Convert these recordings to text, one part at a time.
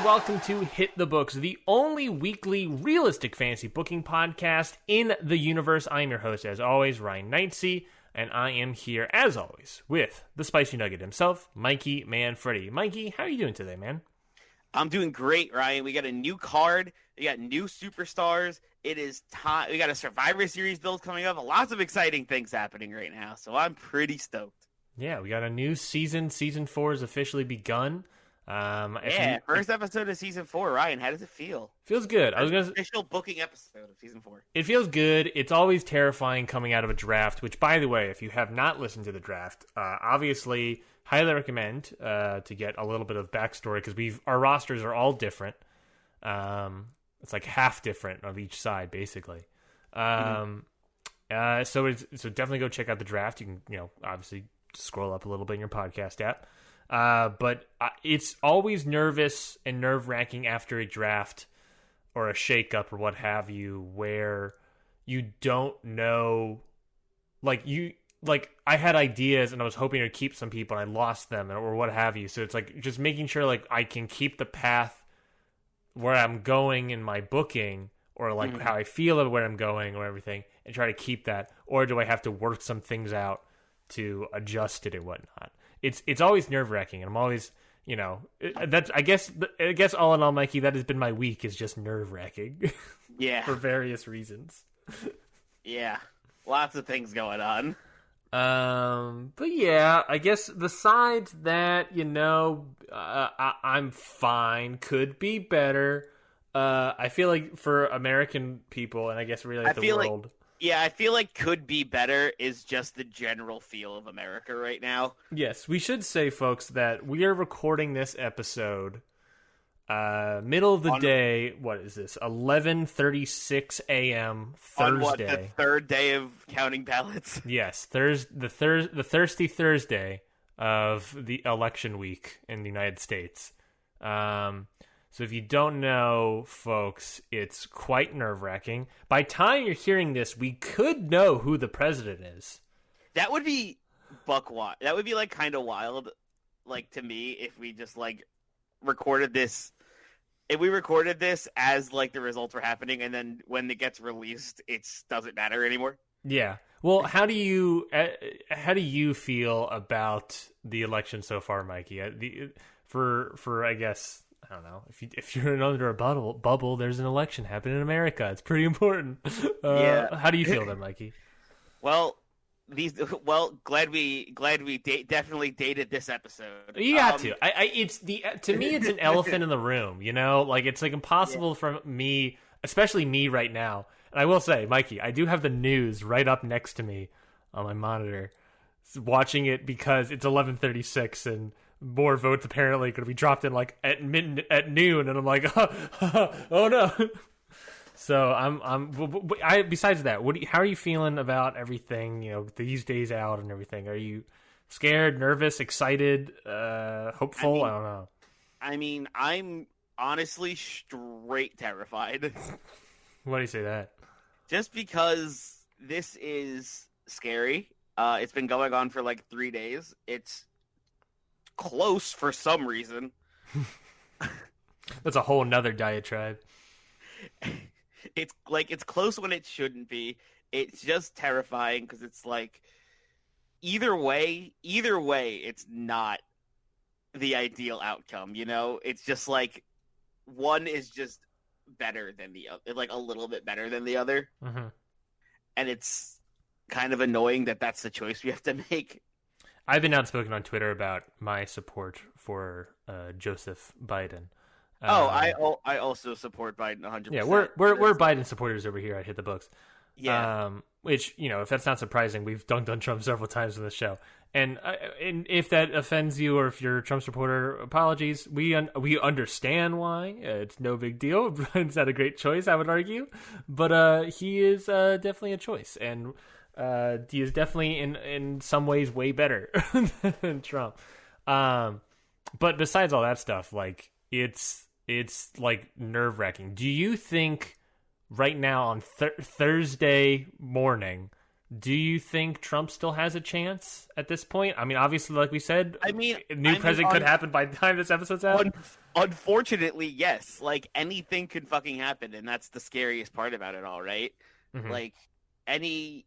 Welcome to Hit the Books, the only weekly realistic fantasy booking podcast in the universe. I am your host, as always, Ryan and Mikey, and I am here, as always, with the spicy nugget himself, Mikey Manfredi. Mikey, how are you doing today, man? I'm doing great, Ryan. We got a new card. We got new superstars. It is time. We got a Survivor Series build coming up. Lots of exciting things happening right now, so I'm pretty stoked. Yeah, we got a new season. Season 4 has officially begun. First episode of season 4. Ryan, how does it feel? Feels good. Official booking episode of season 4. It feels good. It's always terrifying coming out of a draft, which, by the way, if you have not listened to the draft, obviously highly recommend to get a little bit of backstory, because our rosters are all different. It's like half different of each side, basically. So definitely go check out the draft. You can, obviously scroll up a little bit in your podcast app. But it's always nervous and nerve-wracking after a draft or a shakeup or what have you, where you don't know, I had ideas and I was hoping to keep some people and I lost them or what have you. So it's like just making sure I can keep the path where I'm going in my booking, or how I feel about where I'm going or everything, and try to keep that, or do I have to work some things out to adjust it and whatnot? It's always nerve-wracking, and I'm always, that's I guess all in all, Mikey, that has been my week, is just nerve-wracking. Yeah. For various reasons. Yeah. Lots of things going on. But yeah, I guess besides that, I'm fine. Could be better. I feel like for American people, and I guess really the world. Yeah, I feel like could be better is just the general feel of America right now. Yes, we should say, folks, that we are recording this episode middle of the day. What is this? 11:36 a.m. Thursday. On what, the third day of counting ballots? Yes, the thirsty Thursday of the election week in the United States. So if you don't know, folks, it's quite nerve-wracking. By the time you're hearing this, we could know who the president is. That would be buck wild. That would be kind of wild, to me, if we just recorded this. If we recorded this as the results were happening, and then when it gets released, it doesn't matter anymore. Yeah. Well, how do you feel about the election so far, Mikey? For I guess, I don't know, if you're under a bubble, there's an election happening in America. It's pretty important. Yeah. How do you feel then, Mikey? Well, glad we definitely dated this episode. You got to. To me, it's an elephant in the room. It's impossible for me, especially me right now. And I will say, Mikey, I do have the news right up next to me on my monitor, watching it because it's 11:36 and more votes apparently going to be dropped in at noon, and I'm like, oh no. So besides that, how are you feeling about everything? These days out and everything. Are you scared, nervous, excited, hopeful? I don't know. I mean, I'm honestly straight terrified. Why do you say that? Just because this is scary. It's been going on for 3 days. It's close for some reason. That's a whole nother diatribe. It's close when it shouldn't be. It's just terrifying because it's either way, it's not the ideal outcome. It's just one is just better than the other, a little bit better than the other. Mm-hmm. And it's kind of annoying that that's the choice we have to make. I've been outspoken on Twitter about my support for Joseph Biden. I also support Biden 100%. Yeah, we're Biden supporters over here at Hit the Books. Yeah. Which, if that's not surprising, we've dunked on Trump several times in the show. And if that offends you, or if you're a Trump supporter, apologies. We understand why. It's no big deal. Biden's not a great choice, I would argue. But he is definitely a choice. And He is definitely in some ways way better than Trump. But besides all that stuff, like it's like nerve wracking. Do you think right now on Thursday morning, do you think Trump still has a chance at this point? I mean, obviously, like we said, a new president could happen by the time this episode's out. Unfortunately, yes. Like, anything could fucking happen, and that's the scariest part about it all, right? Mm-hmm. Like, anything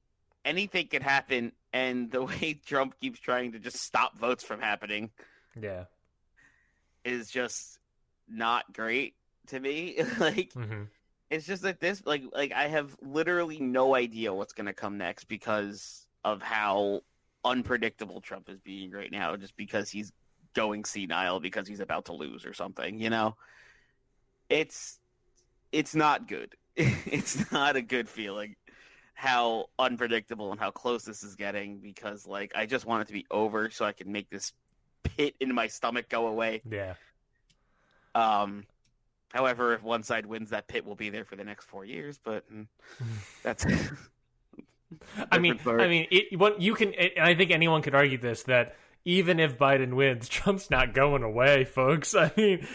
could happen, and the way Trump keeps trying to just stop votes from happening is just not great to me. Like, it's just like this, like I have literally no idea what's going to come next because of how unpredictable Trump is being right now, just because he's going senile because he's about to lose or something, you know? It's not good. It's not a good feeling how unpredictable and how close this is getting, because like I just want it to be over so I can make this pit in my stomach go away. Yeah. However, if one side wins, that pit will be there for the next 4 years, but that's I mean, you can, and I think anyone could argue this, that even if Biden wins, Trump's not going away, folks. I mean,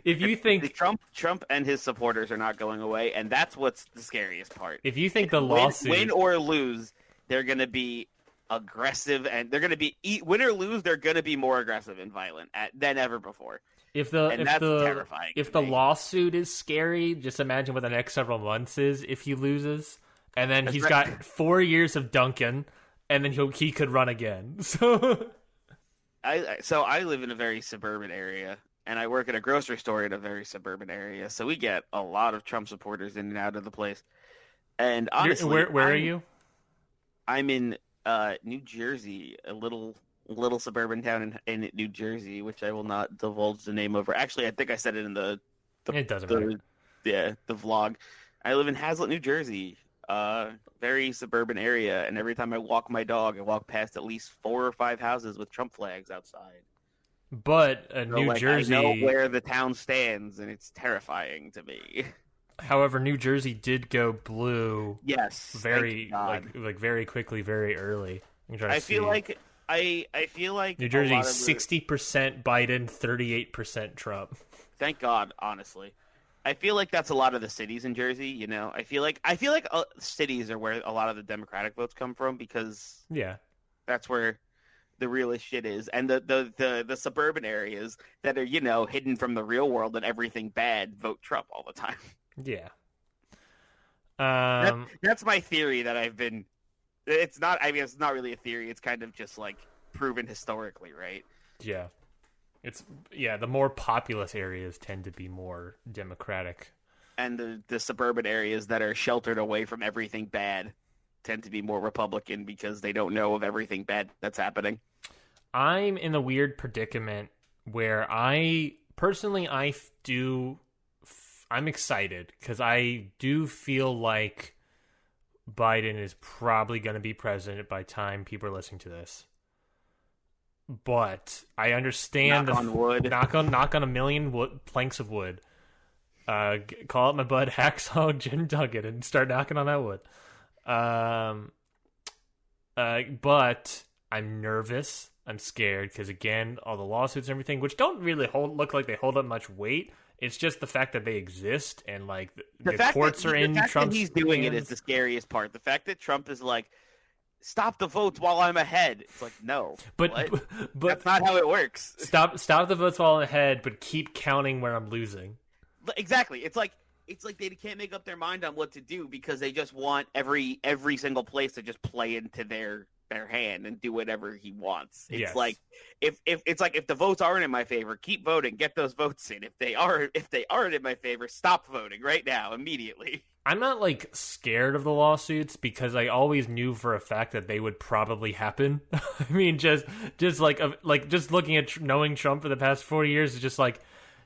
if you think Trump and his supporters are not going away, and that's what's the scariest part. If you think the lawsuit, win or lose, they're going to be aggressive, and they're going to be win or lose, they're going to be more aggressive and violent than ever before. If the lawsuit is scary, just imagine what the next several months is if he loses, and then he's got 4 years of Duncan, and then he could run again. So I live in a very suburban area, and I work at a grocery store in a very suburban area, so we get a lot of Trump supporters in and out of the place. And honestly, where are you? I'm in New Jersey, a little suburban town in New Jersey, which I will not divulge the name of. Actually, I think I said it in the it doesn't matter. Yeah, the vlog. I live in Hazlet, New Jersey, very suburban area, and every time I walk my dog, I walk past at least 4 or 5 houses with Trump flags outside. But New Jersey, I know where the town stands, and it's terrifying to me. However, New Jersey did go blue. Yes, very very quickly, very early. I feel like New Jersey 60% Biden, 38% Trump. Thank God, honestly. I feel like that's a lot of the cities in Jersey, you know. I feel like cities are where a lot of the Democratic votes come from, because that's where the realest shit is. And the suburban areas that are, you know, hidden from the real world and everything bad vote Trump all the time. Yeah. That's my theory that I've been. It's not really a theory. It's kind of just like proven historically, right? Yeah. The more populous areas tend to be more Democratic. And the suburban areas that are sheltered away from everything bad tend to be more Republican, because they don't know of everything bad that's happening. I'm in a weird predicament where I'm excited, because I do feel like Biden is probably going to be president by the time people are listening to this. But I understand knock on wood. Knock on a million planks of wood. Call up my bud Hacksaw Jim Duggan and start knocking on that wood. But I'm nervous. I'm scared because, again, all the lawsuits and everything, which don't really look like they hold up much weight. It's just the fact that they exist, and like the courts are in Trump's hands. The fact that he's doing it is the scariest part. The fact that Trump is like, stop the votes while I'm ahead. It's like, no, but that's not how it works. Stop the votes while I'm ahead, but keep counting where I'm losing. Exactly. It's like they can't make up their mind on what to do, because they just want every single place to just play into their hand and do whatever he wants. It's like if the votes aren't in my favor, keep voting, get those votes in. If they aren't in my favor, stop voting right now, immediately. I'm not like scared of the lawsuits, because I always knew for a fact that they would probably happen. I mean, just looking at knowing Trump for the past 4 years is just like,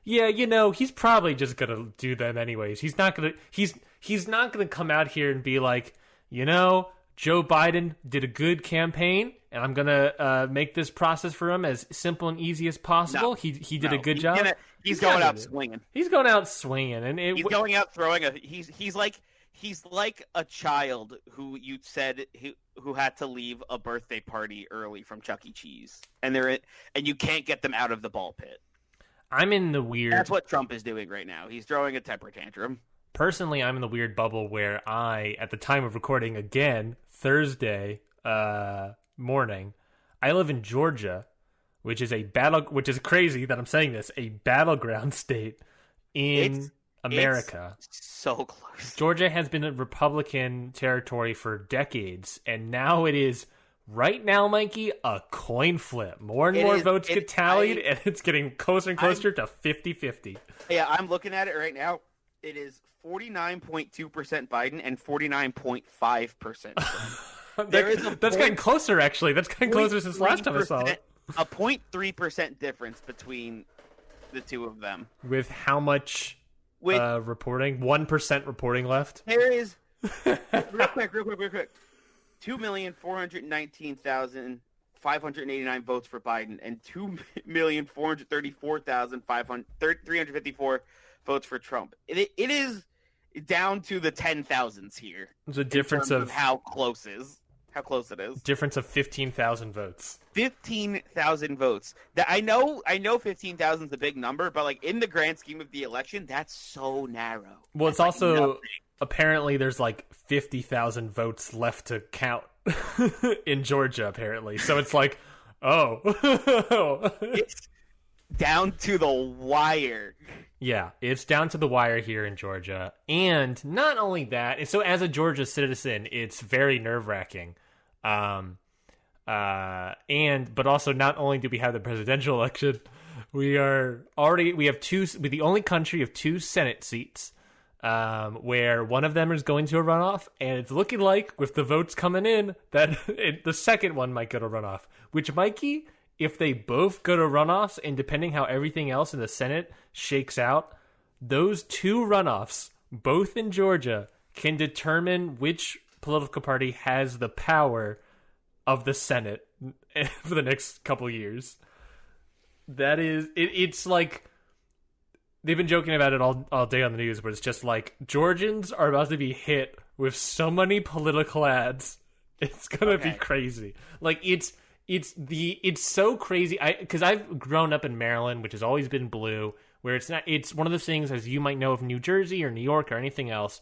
yeah, you know, he's probably just gonna do them anyways. He's not gonna come out here and be like, you know, Joe Biden did a good campaign, and I'm gonna make this process for him as simple and easy as possible. No, he did a good job. He's going out swinging. He's going out swinging, and he's going out throwing he's like He's like a child who you said who had to leave a birthday party early from Chuck E. Cheese, and you can't get them out of the ball pit. I'm in the weird. That's what Trump is doing right now. He's throwing a temper tantrum. Personally, I'm in the weird bubble where at the time of recording again, Thursday morning, I live in Georgia, which is crazy that I'm saying this, a battleground state in America. It's so close. Georgia has been a Republican territory for decades, and now it is, right now, Mikey, a coin flip. More and more votes get tallied, and it's getting closer and closer to 50-50. Yeah, I'm looking at it right now. It is 49.2% Biden and 49.5%. That's getting closer, actually. That's getting closer since last time I saw it. A 0.3% difference between the two of them. With how much reporting? 1% reporting left? There is, real quick. 2,419,589 votes for Biden and 2,434,354 votes for Trump. It is down to the 10,000s here. There's a difference of how close it is. Difference of 15,000 votes. 15,000 votes. That I know 15,000 is a big number, but like in the grand scheme of the election, that's so narrow. Well, it's also apparently there's like 50,000 votes left to count in Georgia, apparently. So it's like, oh. It's down to the wire. Yeah, it's down to the wire here in Georgia. And not only that, so as a Georgia citizen, it's very nerve-wracking. But also not only do we have the presidential election, we're the only country of 2 Senate seats, where one of them is going to a runoff, and it's looking like, with the votes coming in, that the second one might go to runoff. Which, Mikey, if they both go to runoffs, and depending how everything else in the Senate shakes out, those 2 runoffs, both in Georgia, can determine which political party has the power of the Senate for the next couple years. That is, it's like, they've been joking about it all day on the news, but it's just like, Georgians are about to be hit with so many political ads. It's gonna be crazy. Like, it's so crazy. Because I've grown up in Maryland, which has always been blue, where it's one of those things, as you might know, of New Jersey or New York or anything else.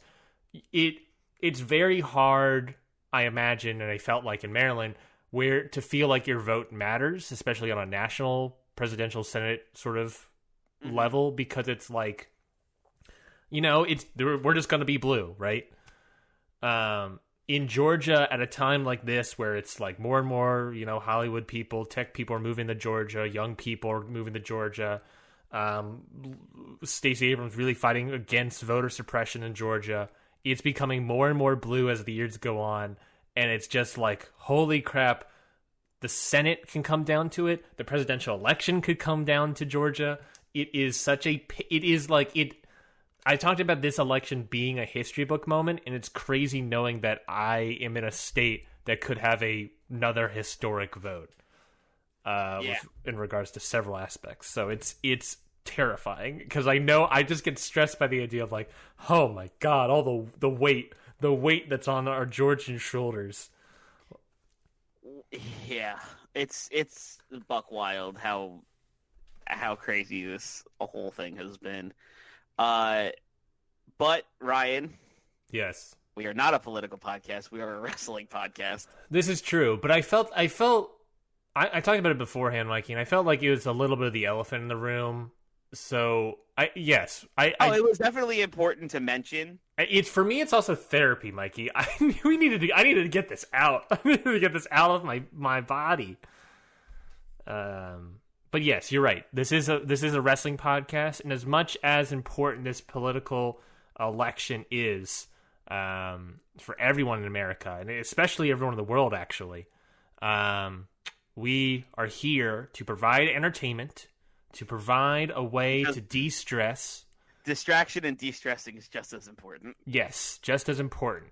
It's very hard, I imagine, and I felt like in Maryland, where to feel like your vote matters, especially on a national presidential Senate sort of level, because it's like, we're just going to be blue, right? In Georgia, at a time like this, where it's like more and more, Hollywood people, tech people are moving to Georgia, young people are moving to Georgia. Stacey Abrams really fighting against voter suppression in Georgia. It's becoming more and more blue as the years go on, and it's just like, holy crap, the Senate can come down to it. The presidential election could come down to Georgia. I talked about this election being a history book moment, and it's crazy knowing that I am in a state that could have another historic vote in regards to several aspects. So it's terrifying, because I know I just get stressed by the idea of like, oh my God, all the weight that's on our Georgian shoulders. Yeah, it's buck wild how crazy this whole thing has been. But Ryan, yes, we are not a political podcast. We are a wrestling podcast. This is true, but I talked about it beforehand, Mikey, and I felt like it was a little bit of the elephant in the room. So it was definitely important to mention. It's, for me, it's also therapy, Mikey. I needed to get this out. I needed to get this out of my body. But yes, you're right. This is a wrestling podcast, and as much as important this political election is for everyone in America, and especially everyone in the world, actually, we are here to provide entertainment, to provide a way to de-stress. Distraction and de-stressing is just as important. Yes, just as important.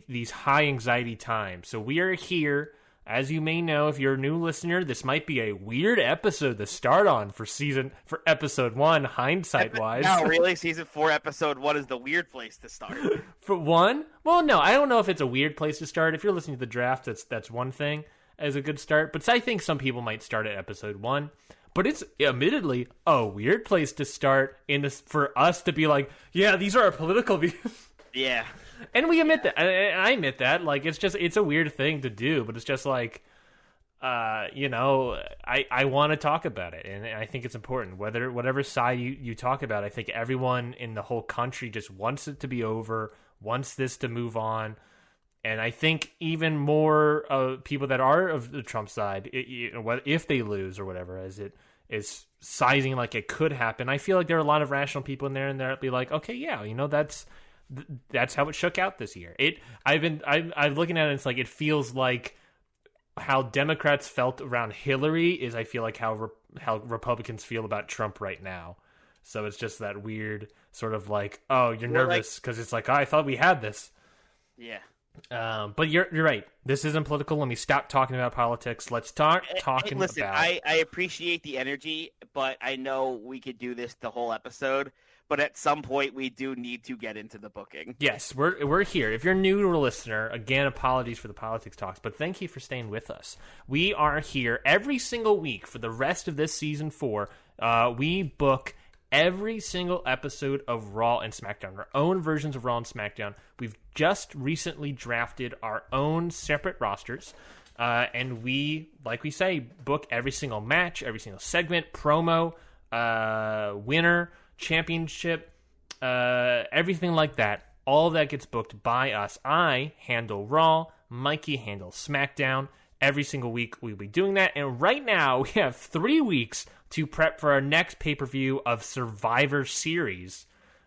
These high anxiety times. So we are here as you may know, if you're a new listener, this might be a weird episode to start on for episode 1, hindsight-wise. No, really? Season 4, episode 1 is the weird place to start. For 1? Well, no, I don't know if it's a weird place to start. If you're listening to the draft, that's one thing as a good start. But I think some people might start at episode 1. But it's admittedly a weird place to start for us to be like, yeah, these are our political views. Yeah. And we admit that. I admit that. Like, it's a weird thing to do, but it's just like, I want to talk about it, and I think it's important. Whatever side you talk about, I think everyone in the whole country just wants it to be over, wants this to move on. And I think even more people that are of the Trump side, if they lose or whatever, as it is sizing like it could happen, I feel like there are a lot of rational people in there, and they'll be like, okay, yeah, that's how it shook out this year. I'm looking at it, it's like it feels like how Democrats felt around Hillary is I feel like how Republicans feel about Trump right now. So it's just that weird sort of like, oh, you're nervous because it's like, oh, I thought we had this. Yeah. But you're right. This isn't political. Let me stop talking about politics. Let's start talking listen, about. I appreciate the energy, but I know we could do this the whole episode. But at some point, we do need to get into the booking. Yes, we're here. If you're new to a listener, again, apologies for the politics talks, but thank you for staying with us. We are here every single week for the rest of this season 4. We book every single episode of Raw and Smackdown, our own versions of Raw and Smackdown. We've just recently drafted our own separate rosters, and we, like we say, book every single match, every single segment, promo, winner, championship, everything like that. All of that gets booked by us. I handle Raw, Mikey handles SmackDown. Every single week we'll be doing that, and right now we have 3 weeks to prep for our next pay-per-view of Survivor Series,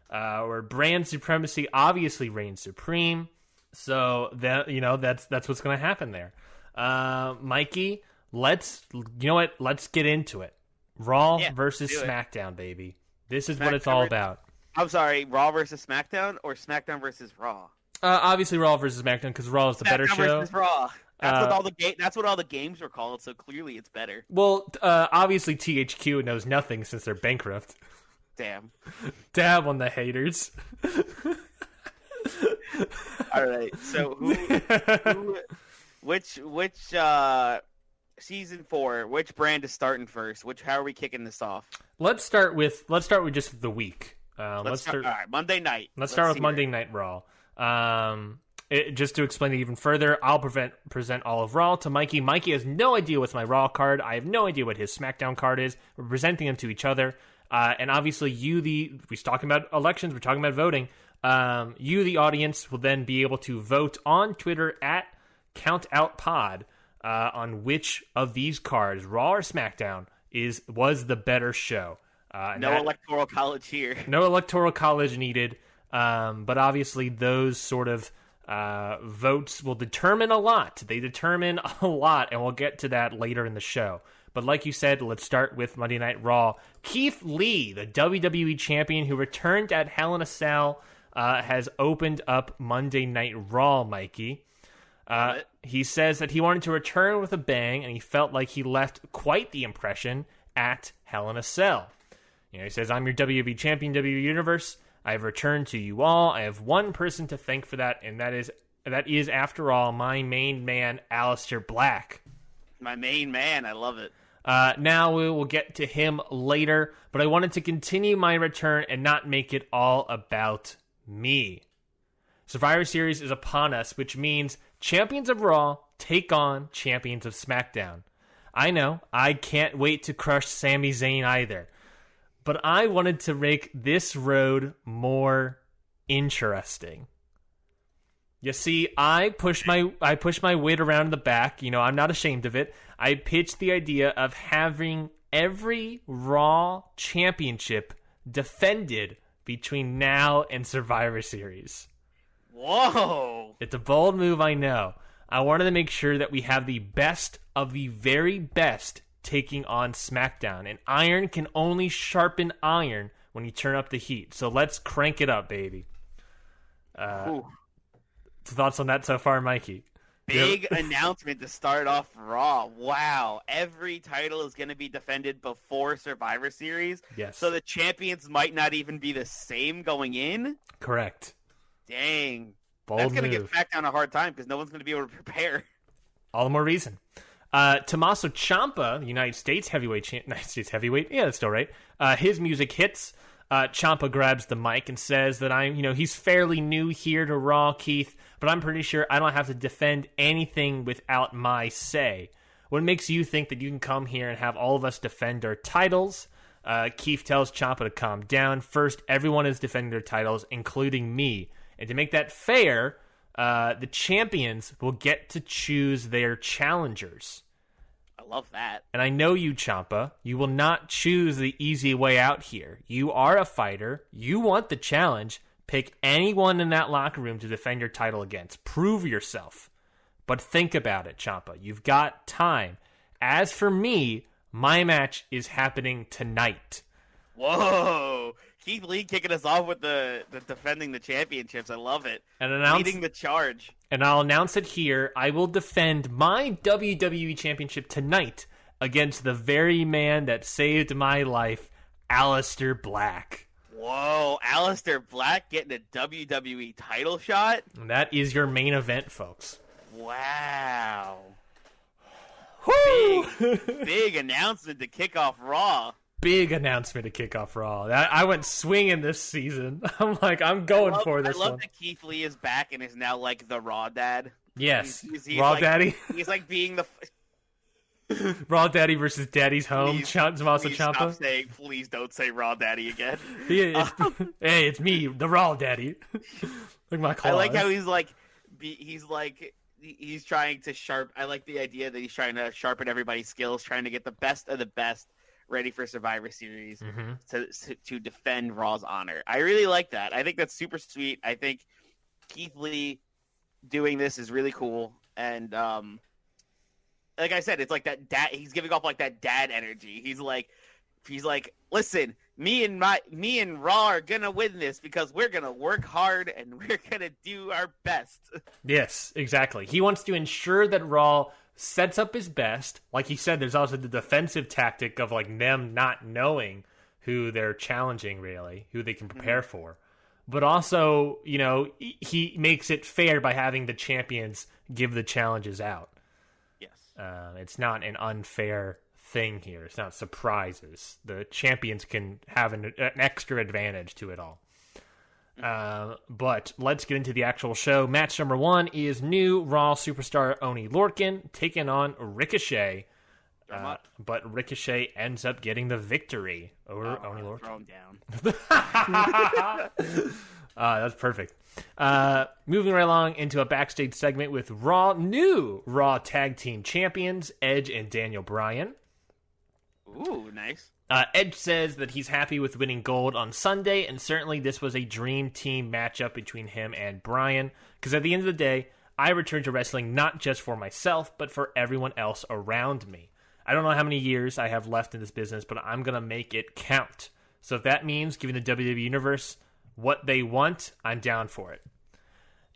where brand supremacy obviously reigns supreme. So that's what's going to happen there. Mikey, let's get into it. Raw versus SmackDown, baby. This is what it's all about. I'm sorry, Raw versus SmackDown or SmackDown versus Raw? Obviously Raw versus SmackDown because Raw is the better show. SmackDown versus Raw. That's what all the games were called. So clearly, it's better. Well, obviously THQ knows nothing since they're bankrupt. Damn. Dab on the haters. All right. So which season 4? Which brand is starting first? How are we kicking this off? Let's start with just the week. Let's start. All right, Monday night. Let's start with Monday Night Raw. Just to explain it even further, I'll present all of Raw to Mikey. Mikey has no idea what's my Raw card. I have no idea what his SmackDown card is. We're presenting them to each other. And obviously we're talking about elections, we're talking about voting. You, the audience, will then be able to vote on Twitter at CountOutPod on which of these cards, Raw or SmackDown, was the better show. No electoral college here. No electoral college needed. But obviously those sort of votes will determine a lot. They determine a lot, and we'll get to that later in the show. But like you said, let's start with Monday Night Raw. Keith Lee, the WWE champion who returned at Hell in a Cell, has opened up Monday Night Raw, Mikey. He says that he wanted to return with a bang, and he felt like he left quite the impression at Hell in a Cell. He says, I'm your WWE champion, WWE Universe. I have returned to you all. I have one person to thank for that, and that is, after all, my main man, Aleister Black. My main man. I love it. Now we will get to him later, but I wanted to continue my return and not make it all about me. Survivor Series is upon us, which means champions of Raw take on champions of SmackDown. I know, I can't wait to crush Sami Zayn either. But I wanted to make this road more interesting. You see, I pushed my weight around the back. I'm not ashamed of it. I pitched the idea of having every Raw championship defended between now and Survivor Series. Whoa! It's a bold move, I know. I wanted to make sure that we have the best of the very best taking on SmackDown. And iron can only sharpen iron when you turn up the heat. So let's crank it up, baby. Thoughts on that so far, Mikey? Big announcement to start off Raw. Wow. Every title is going to be defended before Survivor Series. Yes. So the champions might not even be the same going in? Correct. Dang. Bold That's going to move. get SmackDown a hard time because no one's going to be able to prepare. All the more reason. Tommaso Ciampa, the United States heavyweight, yeah, that's still right. His music hits. Ciampa grabs the mic and says that he's fairly new here to Raw, Keith, but I'm pretty sure I don't have to defend anything without my say. What makes you think that you can come here and have all of us defend our titles? Keith tells Ciampa to calm down. First, everyone is defending their titles, including me. And to make that fair, the champions will get to choose their challengers. I love that. And I know you, Ciampa. You will not choose the easy way out here. You are a fighter. You want the challenge. Pick anyone in that locker room to defend your title against. Prove yourself. But think about it, Ciampa. You've got time. As for me, my match is happening tonight. Whoa. Keith Lee kicking us off with the defending the championships. I love it. And leading the charge. And I'll announce it here. I will defend my WWE Championship tonight against the very man that saved my life, Aleister Black. Whoa, Aleister Black getting a WWE title shot? And that is your main event, folks. Wow. Woo! Big announcement to kick off Raw. Big announcement to kick off Raw. I went swinging this season. I'm going for this one. I love that Keith Lee is back and is now like the Raw dad. Yes, he's Raw like, Daddy. He's like being the Raw Daddy versus Daddy's Home. Tommaso Ciampa. Stop saying, please don't say Raw Daddy again. Hey, it's me, the Raw Daddy. Look at my claws. I like how he's trying to I like the idea that he's trying to sharpen everybody's skills, trying to get the best of the best ready for Survivor Series to defend Raw's honor. I really like that. I think that's super sweet. I think Keith Lee doing this is really cool. And like I said, it's like that dad. He's giving off like that dad energy. He's like, listen, me and Raw are gonna win this because we're gonna work hard and we're gonna do our best. Yes, exactly. He wants to ensure that Raw sets up his best. Like he said, there's also the defensive tactic of like them not knowing who they're challenging, really, who they can prepare for. But also, he makes it fair by having the champions give the challenges out. Yes. It's not an unfair thing here. It's not surprises. The champions can have an extra advantage to it all. But let's get into the actual show. Match number 1 is new Raw superstar Oney Lorcan taking on Ricochet. But Ricochet ends up getting the victory over Oney Lorcan. Throw him down. That's perfect. Moving right along into a backstage segment with new Raw Tag Team Champions, Edge and Daniel Bryan. Ooh, nice. Edge says that he's happy with winning gold on Sunday, and certainly this was a dream team matchup between him and Bryan, because at the end of the day, I returned to wrestling not just for myself, but for everyone else around me. I don't know how many years I have left in this business, but I'm going to make it count. So if that means giving the WWE Universe what they want, I'm down for it.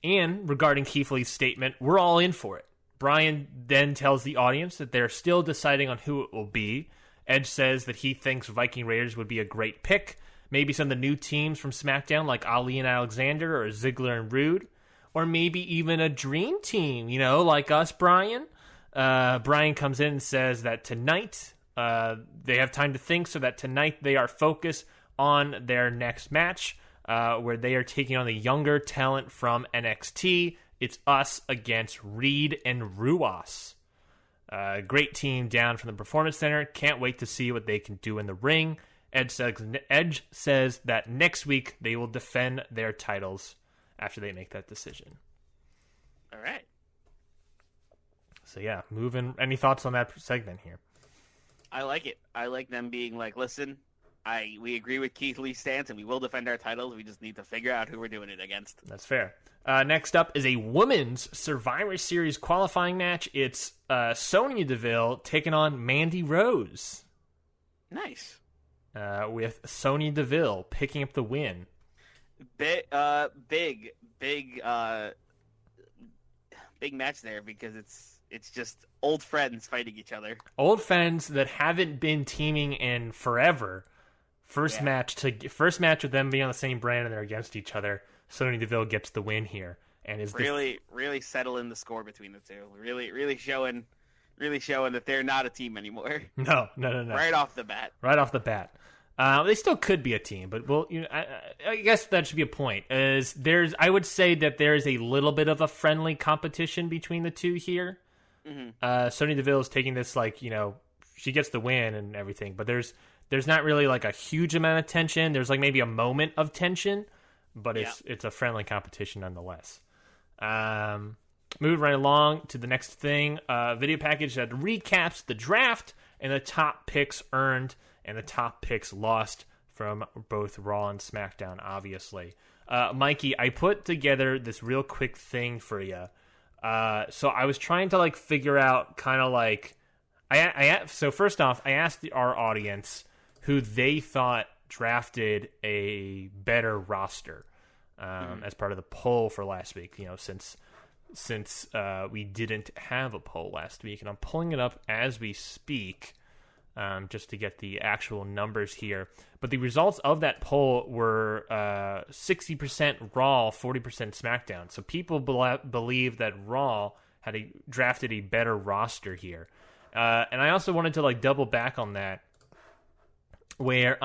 And regarding Keith Lee's statement, we're all in for it. Bryan then tells the audience that they're still deciding on who it will be. Edge says that he thinks Viking Raiders would be a great pick. Maybe some of the new teams from SmackDown like Ali and Alexander or Ziggler and Rude. Or maybe even a dream team, like us, Bryan. Bryan comes in and says that tonight they have time to think, so that tonight they are focused on their next match where they are taking on the younger talent from NXT. It's us against Reed and Ruas. Great team down from the Performance Center. Can't wait to see what they can do in the ring. Edge says that next week they will defend their titles after they make that decision. All right. So yeah, moving. Any thoughts on that segment here? I like it. I like them being like, listen, we agree with Keith Lee's stance and we will defend our titles. We just need to figure out who we're doing it against. That's fair. Next up is a women's Survivor Series qualifying match. It's Sonya Deville taking on Mandy Rose. Nice. With Sonya Deville picking up the win. Big match there because it's just old friends fighting each other. Old friends that haven't been teaming in forever. First match with them being on the same brand and they're against each other. Sonya Deville gets the win here and is really settling the score between the two. Really showing that they're not a team anymore. No. Right off the bat. They still could be a team, but I guess that should be a point. I would say that there's a little bit of a friendly competition between the two here. Mm-hmm. Sonya Deville is taking this she gets the win and everything, but there's not really like a huge amount of tension. There's like maybe a moment of tension, but it's a friendly competition nonetheless. Moving right along to the next thing, video package that recaps the draft and the top picks earned and the top picks lost from both Raw and SmackDown, obviously. Mikey, I put together this real quick thing for you. So I was trying to figure out so first off, I asked our audience who they thought drafted a better roster as part of the poll for last week, since we didn't have a poll last week. And I'm pulling it up as we speak just to get the actual numbers here. But the results of that poll were 60% Raw, 40% SmackDown. So people believe that Raw had drafted a better roster here. And I also wanted to double back on that, where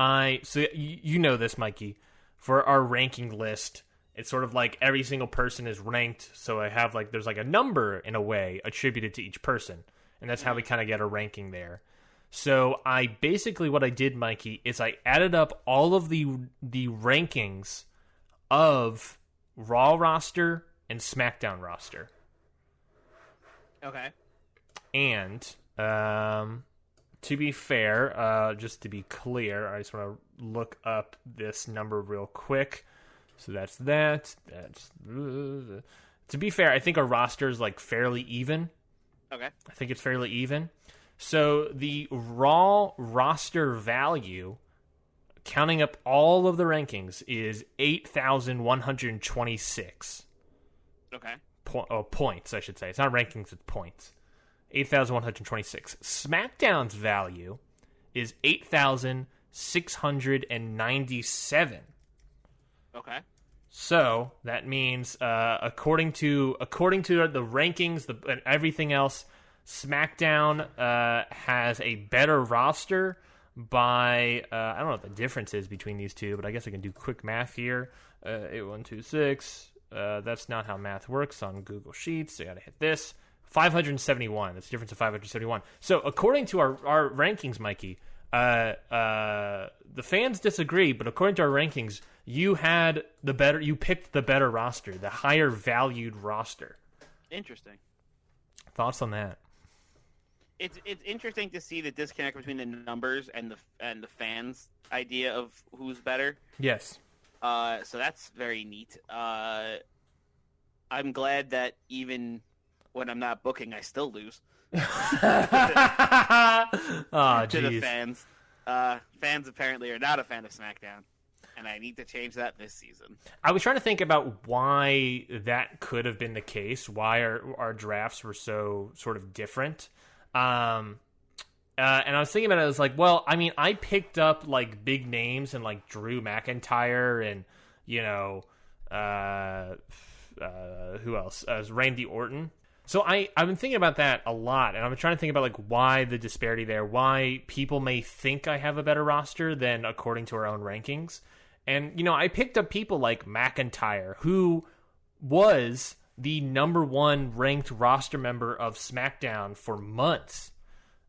you know this, Mikey, for our ranking list, it's sort of like every single person is ranked. So I have there's a number in a way attributed to each person, and that's how we kind of get a ranking there. So what I did, Mikey, is I added up all of the rankings of Raw roster and SmackDown roster. Okay. And to be fair, just to be clear, I just want to look up this number real quick. So that's that. To be fair, I think our roster is fairly even. Okay. I think it's fairly even. So the Raw roster value, counting up all of the rankings, is 8,126. Okay. Points, I should say. It's not rankings, it's points. 8,126. SmackDown's value is 8,697. Okay. So that means, according to the rankings and everything else, SmackDown has a better roster by I don't know what the difference is between these two, but I guess I can do quick math here. 8126. That's not how math works on Google Sheets. I gotta hit this. 571. That's the difference of 571. So according to our rankings, Mikey, the fans disagree, but according to our rankings, you picked the better roster, the higher valued roster. Interesting. Thoughts on that? It's interesting to see the disconnect between the numbers and the fans' idea of who's better. Yes. So that's very neat. I'm glad that even when I'm not booking, I still lose. To the fans. Fans apparently are not a fan of SmackDown, and I need to change that this season. I was trying to think about why that could have been the case, why our drafts were so sort of different. And I was thinking about it, I was like, well, I mean, I picked up big names and Drew McIntyre and, who else? Randy Orton. So I've been thinking about that a lot, and I'm trying to think about why the disparity there, why people may think I have a better roster than according to our own rankings. And, I picked up people like McIntyre, who was the number one ranked roster member of SmackDown for months.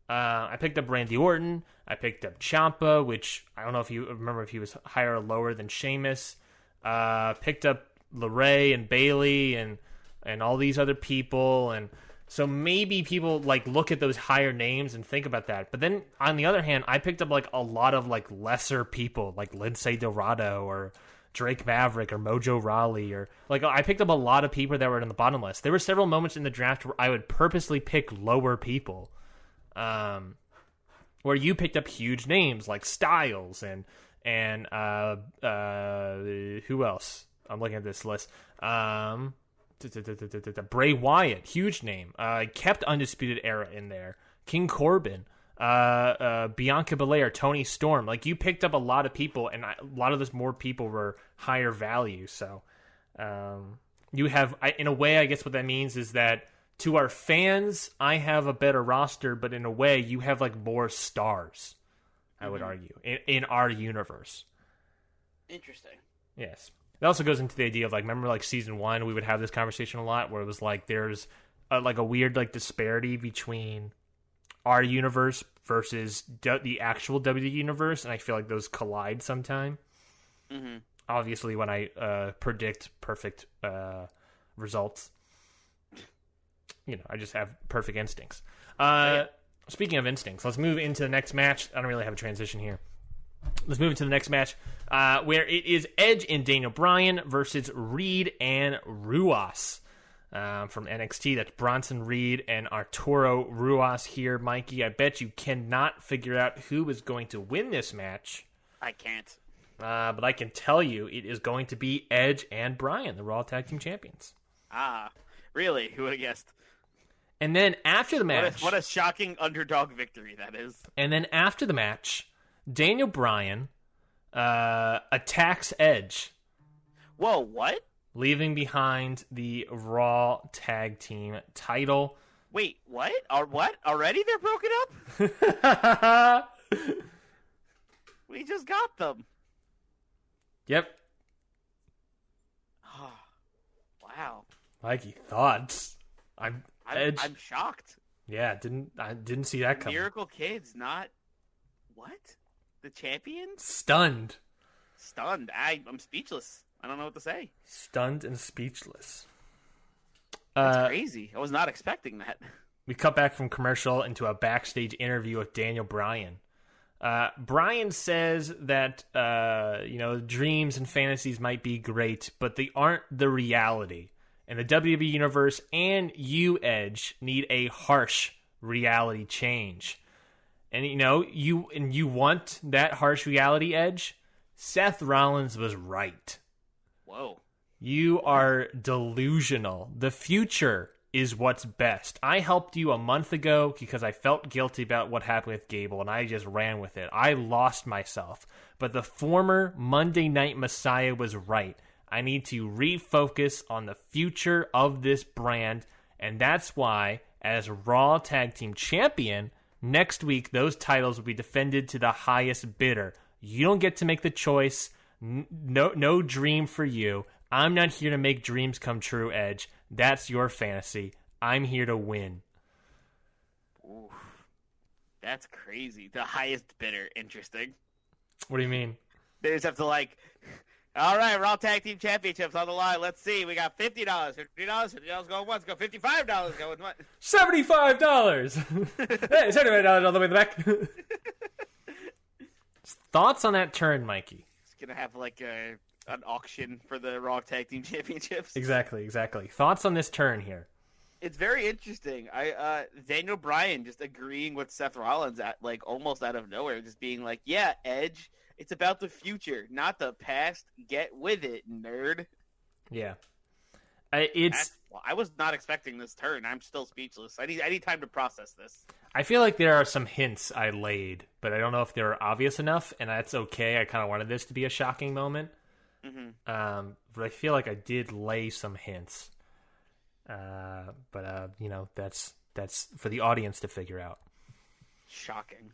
I picked up Randy Orton. I picked up Ciampa, which I don't know if you remember if he was higher or lower than Sheamus. Picked up LeRae and Bayley and all these other people. And so maybe people look at those higher names and think about that. But then on the other hand, I picked up a lot of lesser people like Lindsay Dorado or Drake Maverick or Mojo Rawley, or I picked up a lot of people that were in the bottom list. There were several moments in the draft where I would purposely pick lower people, where you picked up huge names like Styles and who else? I'm looking at this list. Bray Wyatt, huge name. Kept Undisputed Era in there. King Corbin, Bianca Belair, Toni Storm. Like, you picked up a lot of people, and a lot of those more people were higher value. So you have, in a way, I guess what that means is that to our fans, I have a better roster, but in a way, you have like more stars, I would argue, in our universe. Interesting. Yes. It also goes into the idea of, like, remember, like, season 1, we would have this conversation a lot where it was like there's a weird, like, disparity between our universe versus the actual WWE universe, and I feel like those collide sometime. Mm-hmm. Obviously, when I predict perfect results, you know, I just have perfect instincts. Speaking of instincts, let's move into the next match. I don't really have a transition here. Let's move into the next match, where it is Edge and Daniel Bryan versus Reed and Ruas from NXT. That's Bronson Reed and Arturo Ruas here, Mikey. I bet you cannot figure out who is going to win this match. I can't. But I can tell you it is going to be Edge and Bryan, the Raw Tag Team Champions. Ah, really? Who would have guessed? And then after the match... What a shocking underdog victory that is. And then after the match, Daniel Bryan attacks Edge. Whoa, what? Leaving behind the Raw Tag Team title. Wait, what? What? Already they're broken up? We just got them. Yep. Oh, wow. Mikey, thoughts? I'm shocked. Yeah, I didn't see that coming. Miracle Kid's not what? The champions? Stunned. I'm speechless. I don't know what to say. Stunned and speechless. That's crazy. I was not expecting that. We cut back from commercial into a backstage interview with Daniel Bryan. Bryan says that dreams and fantasies might be great, but they aren't the reality. And the WWE Universe and you, Edge, need a harsh reality change. And you want that harsh reality, Edge? Seth Rollins was right. Whoa. You are delusional. The future is what's best. I helped you a month ago because I felt guilty about what happened with Gable, and I just ran with it. I lost myself. But the former Monday Night Messiah was right. I need to refocus on the future of this brand, and that's why, as Raw Tag Team Champion, next week those titles will be defended to the highest bidder. You don't get to make the choice. No dream for you. I'm not here to make dreams come true, Edge. That's your fantasy. I'm here to win. Oof. That's crazy. The highest bidder. Interesting. What do you mean? They just have to all right, Raw Tag Team Championships on the line. Let's see. We got $50, $50 going once, go $55 going what? $75. Hey, $75 all the way in the back. Thoughts on that turn, Mikey? It's gonna have an auction for the Raw Tag Team Championships. Exactly. Thoughts on this turn here? It's very interesting. Daniel Bryan just agreeing with Seth Rollins at almost out of nowhere, just being like, "Yeah, Edge, it's about the future, not the past. Get with it, nerd." Yeah, I was not expecting this turn. I'm still speechless. I need time to process this. I feel like there are some hints I laid, but I don't know if they were obvious enough, and that's okay. I kind of wanted this to be a shocking moment. Mm-hmm. But I feel like I did lay some hints. But that's for the audience to figure out. Shocking.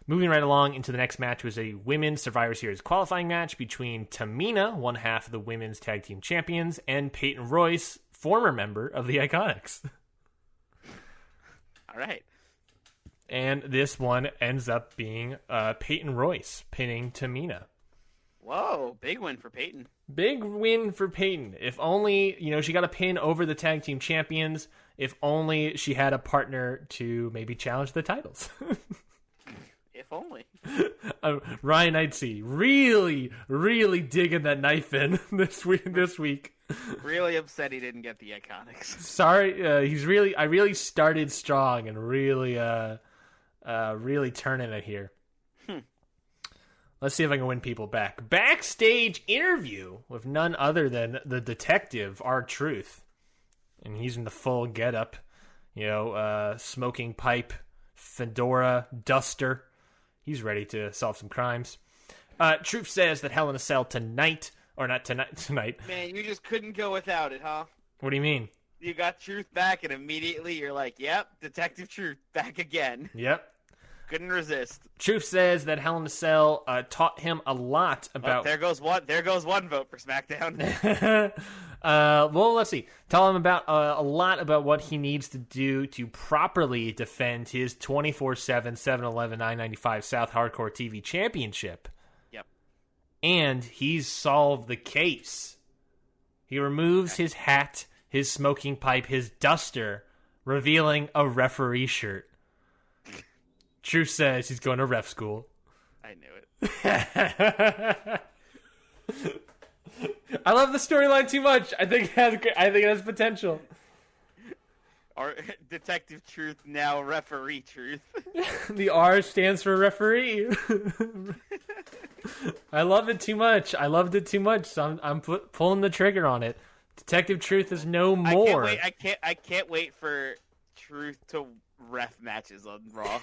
Moving right along into the next match was a Women's Survivor Series qualifying match between Tamina, one half of the Women's Tag Team Champions, and Peyton Royce, former member of the Iconics. All right. And this one ends up being Peyton Royce pinning Tamina. Whoa, big win for Peyton. Big win for Peyton. If only, she got a pin over the Tag Team Champions. If only she had a partner to maybe challenge the titles. If only. Ryan Knightsey really, really digging that knife in this week. Really upset he didn't get the Iconics. Sorry, I really started strong and really turning it here. Let's see if I can win people back. Backstage interview with none other than the detective, R-Truth. and he's in the full getup. Smoking pipe, fedora, duster. He's ready to solve some crimes. Truth says that Hell in a Cell tonight. Man, you just couldn't go without it, huh? What do you mean? You got Truth back, and immediately you're like, yep, Detective Truth back again. Yep. Couldn't resist. Truth says that Hell in a Cell taught him a lot about... There goes one vote for SmackDown. Well, let's see. Tell him about a lot about what he needs to do to properly defend his 24/7, 7-Eleven, 995 South Hardcore TV Championship. Yep. And he's solved the case. He removes his hat, his smoking pipe, his duster, revealing a referee shirt. Truth says he's going to ref school. I knew it. I love the storyline too much. I think it has potential. Or Detective Truth, now Referee Truth. The R stands for referee. I love it too much. I loved it too much, so I'm pulling the trigger on it. Detective Truth is no more. I can't wait for Truth to ref matches on Raw.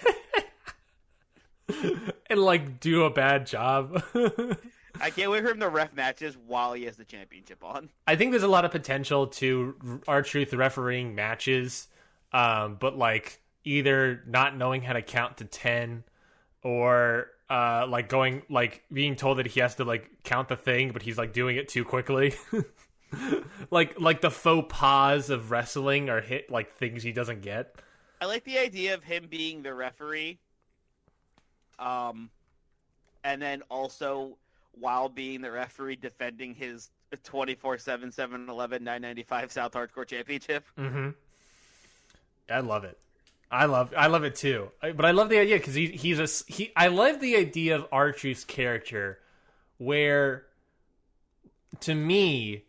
And do a bad job. I can't wait for him to ref matches while he has the championship on. I think there's a lot of potential to R-Truth refereeing matches, but either not knowing how to count to 10, or being told that he has to count the thing, but he's doing it too quickly. like the faux pas of wrestling are hit things he doesn't get. I like the idea of him being the referee. And then also, while being the referee, defending his 24/7, 7-Eleven, 995 South Hardcore Championship. Mm-hmm. I love it. I love it too. But I love the idea because I love the idea of R-Truth's character, where, to me,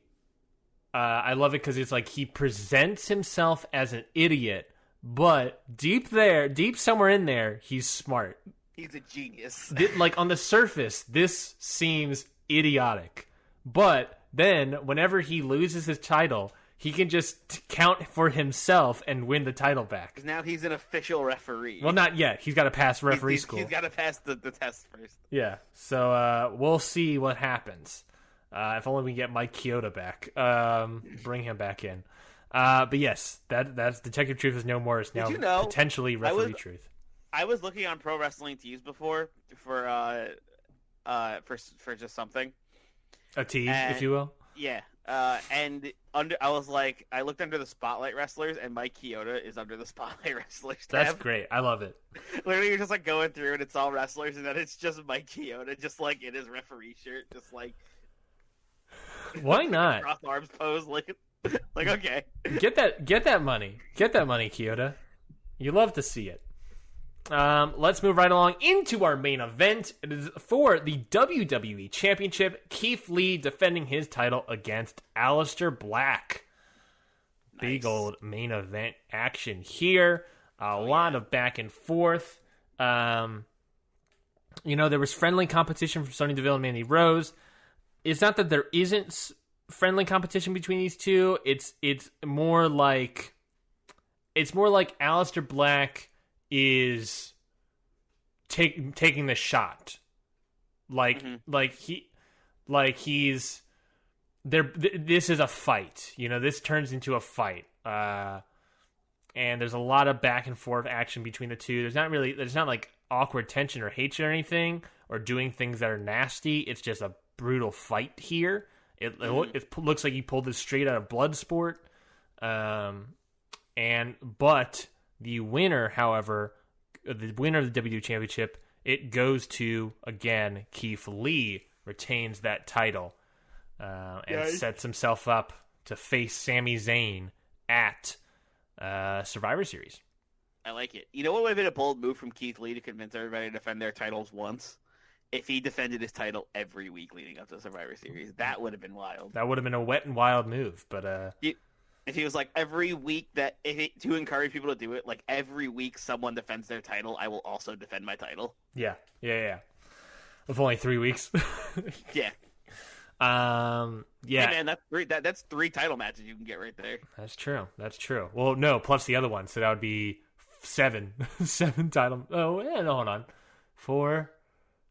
I love it because it's he presents himself as an idiot, but deep somewhere in there, he's smart. He's a genius. On the surface, this seems idiotic. But then, whenever he loses his title, he can just count for himself and win the title back. Because now he's an official referee. Well, not yet. He's got to pass referee school. He's got to pass the test first. Yeah. So, we'll see what happens. If only we can get Mike Chioda back. Bring him back in. But yes, that's Detective Truth is no more. It's now potentially Referee Truth. I was looking on Pro Wrestling Tees before for just something. A tease, if you will. Yeah. And I looked under the Spotlight Wrestlers, and Mike Chioda is under the Spotlight Wrestlers tab. That's great. I love it. Literally, you're just going through, and it's all wrestlers, and then it's just Mike Chioda, just in his referee shirt, just Why not? Cross arms pose, okay. Get that money. Get that money, Chioda. You love to see it. Let's move right along into our main event. It is for the WWE Championship. Keith Lee defending his title against Aleister Black. Nice. Big old main event action here. A lot of back and forth. There was friendly competition from Sonya Deville and Mandy Rose. It's not that there isn't friendly competition between these two. It's more like Aleister Black is taking the shot, he's there. This is a fight, this turns into a fight, and there's a lot of back and forth action between the two. There's not awkward tension or hatred or anything, or doing things that are nasty. It's just a brutal fight here. It looks like he pulled this straight out of Bloodsport, but the winner, however, the winner of the WWE Championship, it goes to, again, Keith Lee, retains that title, and sets himself up to face Sami Zayn at Survivor Series. I like it. You know what would have been a bold move from Keith Lee to convince everybody to defend their titles once? If he defended his title every week leading up to Survivor Series. That would have been wild. That would have been a wet and wild move, but... If he was every week to encourage people to do it, every week someone defends their title, I will also defend my title. Yeah. Of only 3 weeks. Yeah. Yeah, Hey man, that's three title matches you can get right there. that's true. That's true. Well, no, plus the other one, so that would be 7, 7 title. Oh, yeah, no, hold on, 4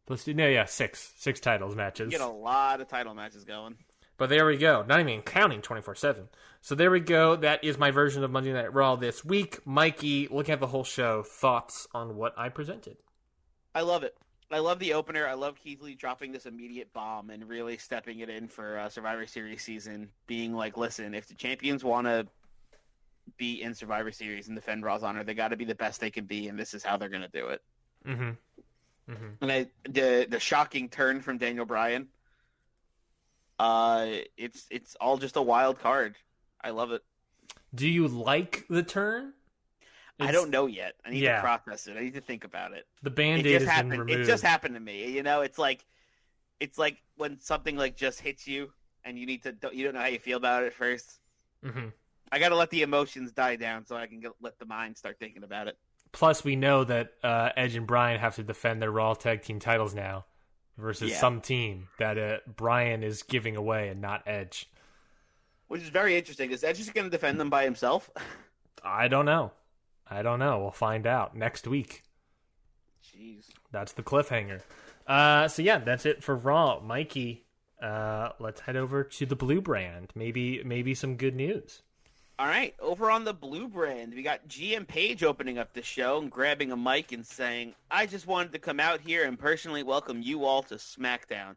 plus 2. No, yeah, 6 titles matches. You get a lot of title matches going. But there we go. Not even counting 24/7. So there we go. That is my version of Monday Night Raw this week. Mikey, looking at the whole show, thoughts on what I presented? I love it. I love the opener. I love Keith Lee dropping this immediate bomb and really stepping it in for Survivor Series season, being like, listen, if the champions want to be in Survivor Series and defend Raw's honor, they got to be the best they can be, and this is how they're going to do it. Mm-hmm. Mm-hmm. And the shocking turn from Daniel Bryan, it's all just a wild card. I love it. Do you like the turn? I don't know yet. I need to process it. I need to think about it. The Band-Aid has been removed. It just happened to me. You know, it's like when something like just hits you and you don't know how you feel about it at first. Mm-hmm. I got to let the emotions die down so I can let the mind start thinking about it. Plus, we know that Edge and Bryan have to defend their Raw Tag Team titles now versus some team that Bryan is giving away and not Edge. Which is very interesting. Is Edge just going to defend them by himself? I don't know. We'll find out next week. Jeez. That's the cliffhanger. So yeah, that's it for Raw. Mikey, let's head over to the Blue Brand. Maybe some good news. All right, over on the Blue Brand, we got GM Page opening up the show and grabbing a mic and saying, I just wanted to come out here and personally welcome you all to SmackDown.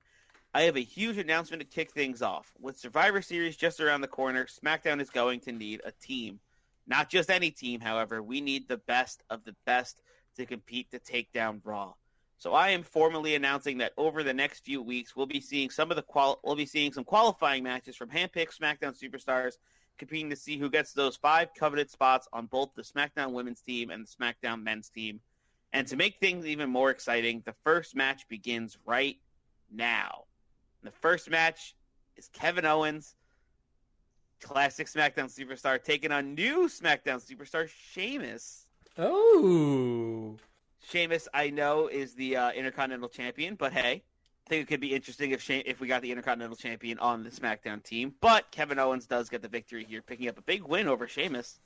I have a huge announcement to kick things off. With Survivor Series just around the corner, SmackDown is going to need a team. Not just any team, however. We need the best of the best to compete to take down Raw. So I am formally announcing that over the next few weeks, we'll be seeing some qualifying matches from handpicked SmackDown superstars competing to see who gets those 5 coveted spots on both the SmackDown women's team and the SmackDown men's team. And to make things even more exciting, the first match begins right now. And the first match is Kevin Owens, classic SmackDown superstar, taking on new SmackDown superstar Sheamus. Oh. Sheamus, I know, is the Intercontinental Champion, but hey, I think it could be interesting if we got the Intercontinental Champion on the SmackDown team. But Kevin Owens does get the victory here, picking up a big win over Sheamus.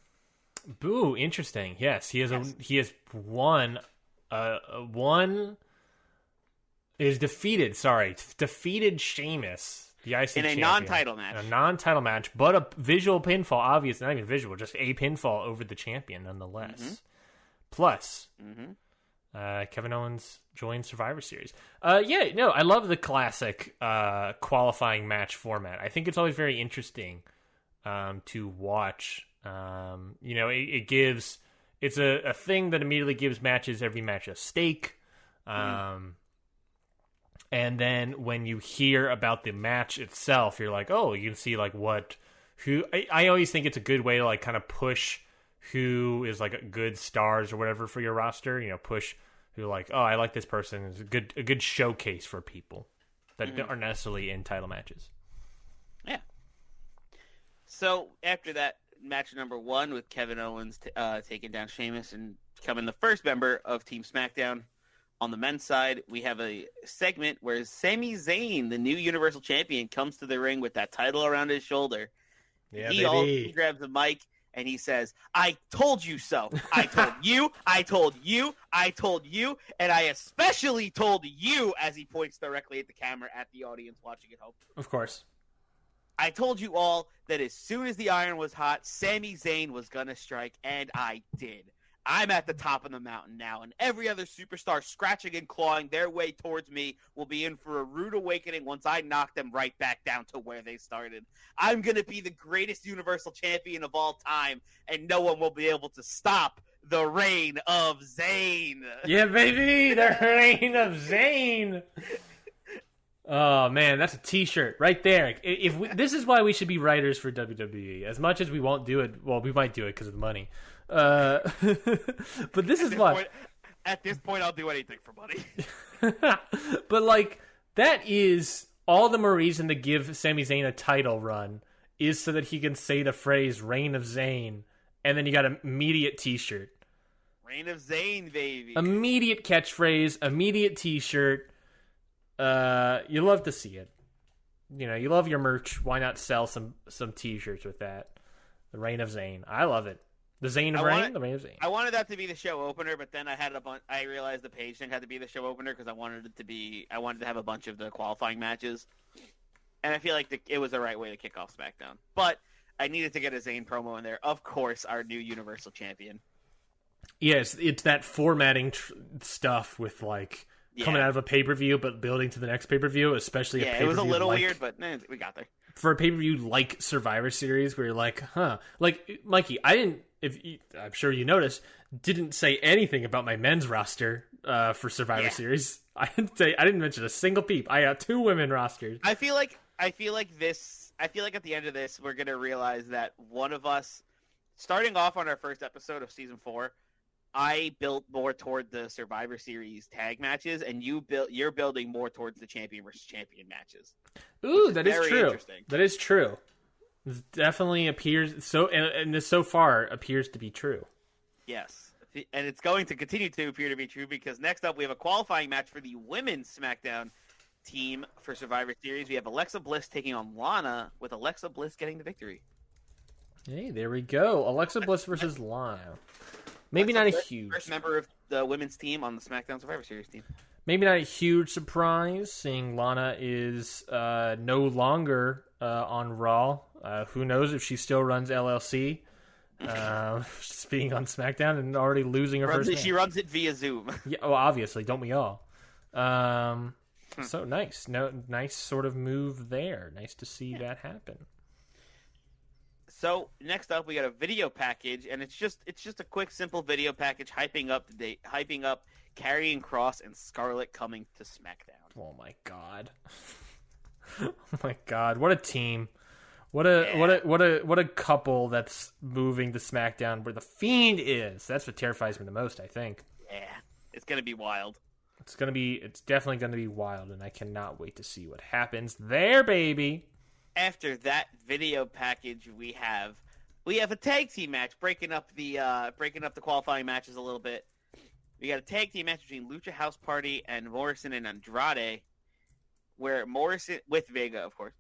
Boo, interesting. Yes, he has won. Defeated Sheamus, the IC in a champion, non-title match. In a non-title match, but a visual pinfall. Obviously, not even visual, just a pinfall over the champion, nonetheless. Mm-hmm. Plus. Kevin Owens joined Survivor Series. I love the classic qualifying match format. I think it's always very interesting to watch. It's a thing that immediately gives every match a stake. And then when you hear about the match itself, you're like, oh, you can see like I always think it's a good way to like kind of push who is like good stars or whatever for your roster, push who like, oh, I like this person. It's a good showcase for people that aren't necessarily in title matches. Yeah. So after that match number 1 with Kevin Owens taking down Sheamus and becoming the first member of Team SmackDown, on the men's side, we have a segment where Sami Zayn, the new Universal Champion, comes to the ring with that title around his shoulder. Yeah, he grabs the mic and he says, I told you so. I told you, I told you, I told you, and I especially told you, as he points directly at the camera at the audience watching at home. Of course. I told you all that as soon as the iron was hot, Sami Zayn was going to strike, and I did. I'm at the top of the mountain now, and every other superstar scratching and clawing their way towards me will be in for a rude awakening once I knock them right back down to where they started. I'm going to be the greatest Universal Champion of all time, and no one will be able to stop the reign of Zayn. Yeah, baby, the reign of Zayn. Oh, man, that's a T-shirt right there. This is why we should be writers for WWE. As much as we won't do it, well, we might do it because of the money. But this is why. At this point, I'll do anything for money. But, like, that is all the more reason to give Sami Zayn a title run is so that he can say the phrase Reign of Zayn, and then you got an immediate T-shirt. Reign of Zayn, baby. Immediate catchphrase, immediate T-shirt. You love to see it. you love your merch. Why not sell some T-shirts with that? The Reign of Zayn. I love it. The Zayn of Reign. The Reign of Zayn. I wanted that to be the show opener, but then I realized the page thing had to be the show opener because I wanted to have a bunch of the qualifying matches, and I feel like it was the right way to kick off SmackDown. But I needed to get a Zayn promo in there. Of course, our new Universal Champion. Yes, it's that formatting stuff with coming out of a pay-per-view but building to the next pay-per-view, especially a pay-per-view. It was a little weird, but we got there. For a pay-per-view like Survivor Series, where you're like, Mikey, I'm sure you noticed, didn't say anything about my men's roster for Survivor Series. I didn't mention a single peep. I got 2 women rosters. I feel like at the end of this, we're gonna realize that one of us, starting off on our first episode of season 4, I built more toward the Survivor Series tag matches, and you're building more towards the champion versus champion matches. Ooh, that is true. That is true. This definitely appears so, and this so far appears to be true. Yes, and it's going to continue to appear to be true because next up we have a qualifying match for the women's SmackDown team for Survivor Series. We have Alexa Bliss taking on Lana, with Alexa Bliss getting the victory. Hey, there we go. Alexa Bliss versus Lana. Maybe not a huge first member of the women's team on the SmackDown Survivor Series team. Maybe not a huge surprise, seeing Lana is no longer on Raw. Who knows if she still runs LLC? Just being on SmackDown and already losing her first match. She runs it via Zoom. Yeah, well, obviously, don't we all? So nice, nice sort of move there. Nice to see that happen. So next up, we got a video package, and it's just a quick, simple video package hyping up Karrion Kross and Scarlett coming to SmackDown. Oh my god! Oh my god! What a team! What a couple that's moving to SmackDown where the Fiend is. That's what terrifies me the most, I think. Yeah, it's gonna be wild. It's definitely gonna be wild, and I cannot wait to see what happens there, baby. After that video package, we have a tag team match breaking up the qualifying matches a little bit. We got a tag team match between Lucha House Party and Morrison and Andrade, where Morrison with Vega, of course,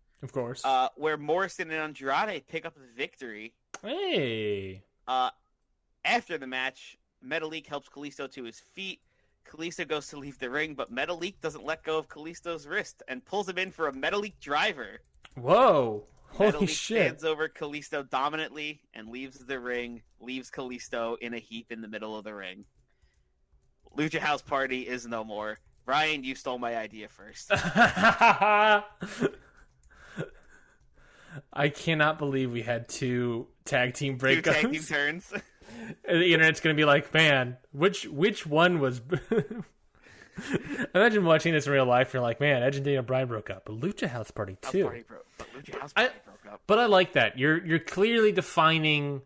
where Morrison and Andrade pick up the victory. Hey. After the match, Metalik helps Kalisto to his feet. Kalisto goes to leave the ring, but Metalik doesn't let go of Kalisto's wrist and pulls him in for a Metalik driver. Whoa! Holy Metalik shit! Stands over Kalisto dominantly and leaves the ring. Leaves Kalisto in a heap in the middle of the ring. Lucha House Party is no more. Ryan, you stole my idea first. I cannot believe we had 2 tag team breakups. 2 tag team turns. The internet's gonna be like, man, which one was? Imagine watching this in real life. You're like, man, Edge and Daniel Bryan broke up, but Lucha House Party too. Lucha House Party broke up. But I like that. You're clearly defining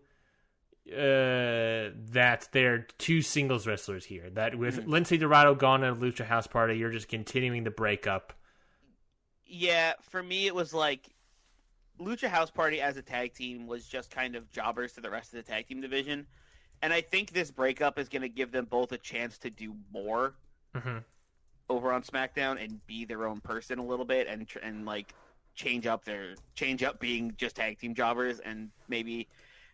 that they're 2 singles wrestlers here. That with Lindsay Dorado gone out of Lucha House Party, you're just continuing the breakup. Yeah, for me, it was like Lucha House Party as a tag team was just kind of jobbers to the rest of the tag team division. And I think this breakup is going to give them both a chance to do more over on SmackDown and be their own person a little bit and like change up being just tag team jobbers and maybe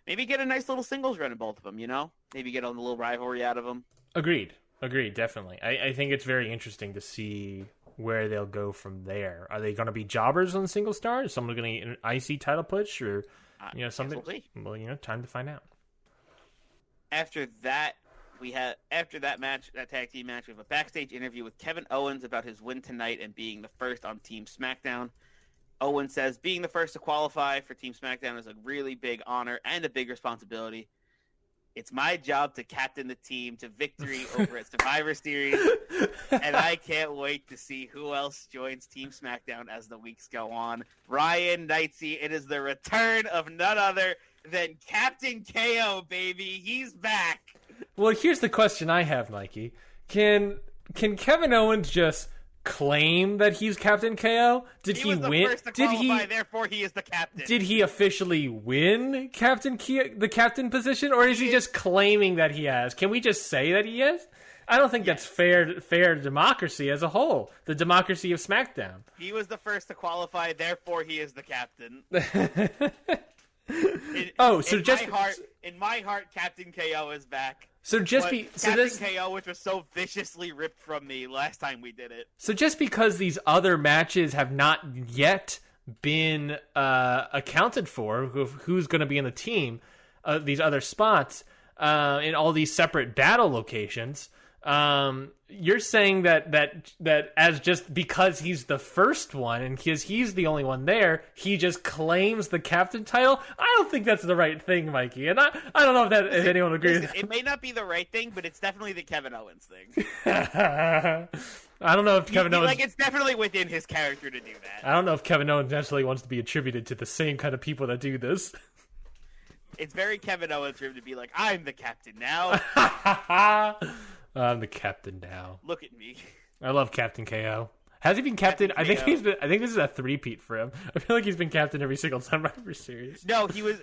get a nice little singles run in both of them, you know? Maybe get a little rivalry out of them. Agreed, definitely. I think it's very interesting to see where they'll go from there. Are they going to be jobbers on Single Star? Is someone going to get an IC title push or something? Well, time to find out. After that match, that tag team match, we have a backstage interview with Kevin Owens about his win tonight and being the first on Team SmackDown. Owens says being the first to qualify for Team SmackDown is a really big honor and a big responsibility. It's my job to captain the team to victory over at Survivor Series, and I can't wait to see who else joins Team SmackDown as the weeks go on. Ryan Knightsey, it is the return of none other than Captain KO, baby. He's back. Well, here's the question I have, Mikey. Can Kevin Owens just claim that he's Captain KO? Did he was the win? First to qualify, therefore he is the captain. Did he officially win the captain position, or is he just claiming that he has? Can we just say that he is? I don't think that's fair to democracy as a whole. The democracy of SmackDown. He was the first to qualify, therefore he is the captain. In my heart, Captain KO is back. Captain KO, which was so viciously ripped from me last time we did it. So just because these other matches have not yet been accounted for, who's going to be in the team, these other spots in all these separate battle locations, you're saying that as just because he's the first one and because he's the only one there, he just claims the captain title? I don't think that's the right thing, Mikey. And I don't know if anyone agrees. It may not be the right thing, but it's definitely the Kevin Owens thing. I don't know if Kevin Owens... Like, it's definitely within his character to do that. I don't know if Kevin Owens necessarily wants to be attributed to the same kind of people that do this. It's very Kevin Owens for him to be like, I'm the captain now. I'm the captain now. Look at me. I love Captain KO. Has he been captain? I think this is a three-peat for him. I feel like he's been captain every single Survivor Series. No, he was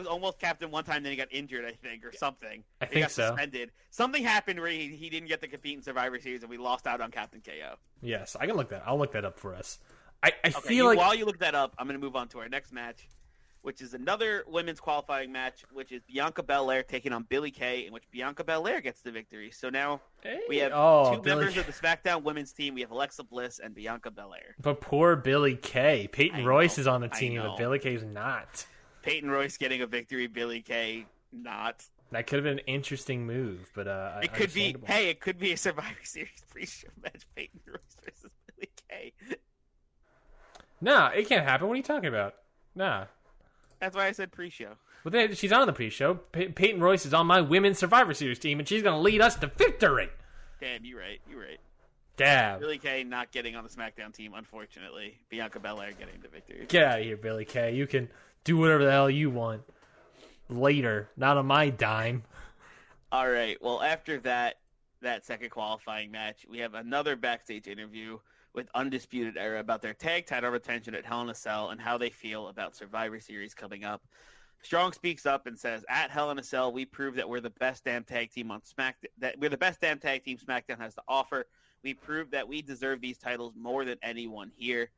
almost captain one time, then he got injured, I think, or something. I think so. Suspended. Something happened where he didn't get to compete in Survivor Series, and we lost out on Captain KO. Yes, I can look that. I'll look that up for us. I feel like while you look that up, I'm going to move on to our next match, which is another women's qualifying match, which is Bianca Belair taking on Billie Kay, in which Bianca Belair gets the victory. So now we have two members of the SmackDown women's team. We have Alexa Bliss and Bianca Belair. But poor Billie Kay. Peyton Royce is on the team, but Billie Kay's not. Peyton Royce getting a victory, Billie Kay not. That could have been an interesting move, but it could be. Hey, it could be a Survivor Series pre-show match: Peyton Royce versus Billie Kay. Nah, it can't happen. What are you talking about? Nah. That's why I said pre-show. But she's on the pre-show. Peyton Royce is on my women's Survivor Series team, and she's going to lead us to victory. Damn, you're right. Damn. Billie Kay not getting on the SmackDown team, unfortunately. Bianca Belair getting the victory. Get out of here, Billie Kay. You can do whatever the hell you want. Later. Not on my dime. All right. Well, after that second qualifying match, we have another backstage interview with Undisputed Era about their tag title retention at Hell in a Cell and how they feel about Survivor Series coming up. Strong speaks up and says, "At Hell in a Cell, we prove that we're the best damn tag team on SmackDown. That we're the best damn tag team SmackDown has to offer. We prove that we deserve these titles more than anyone here."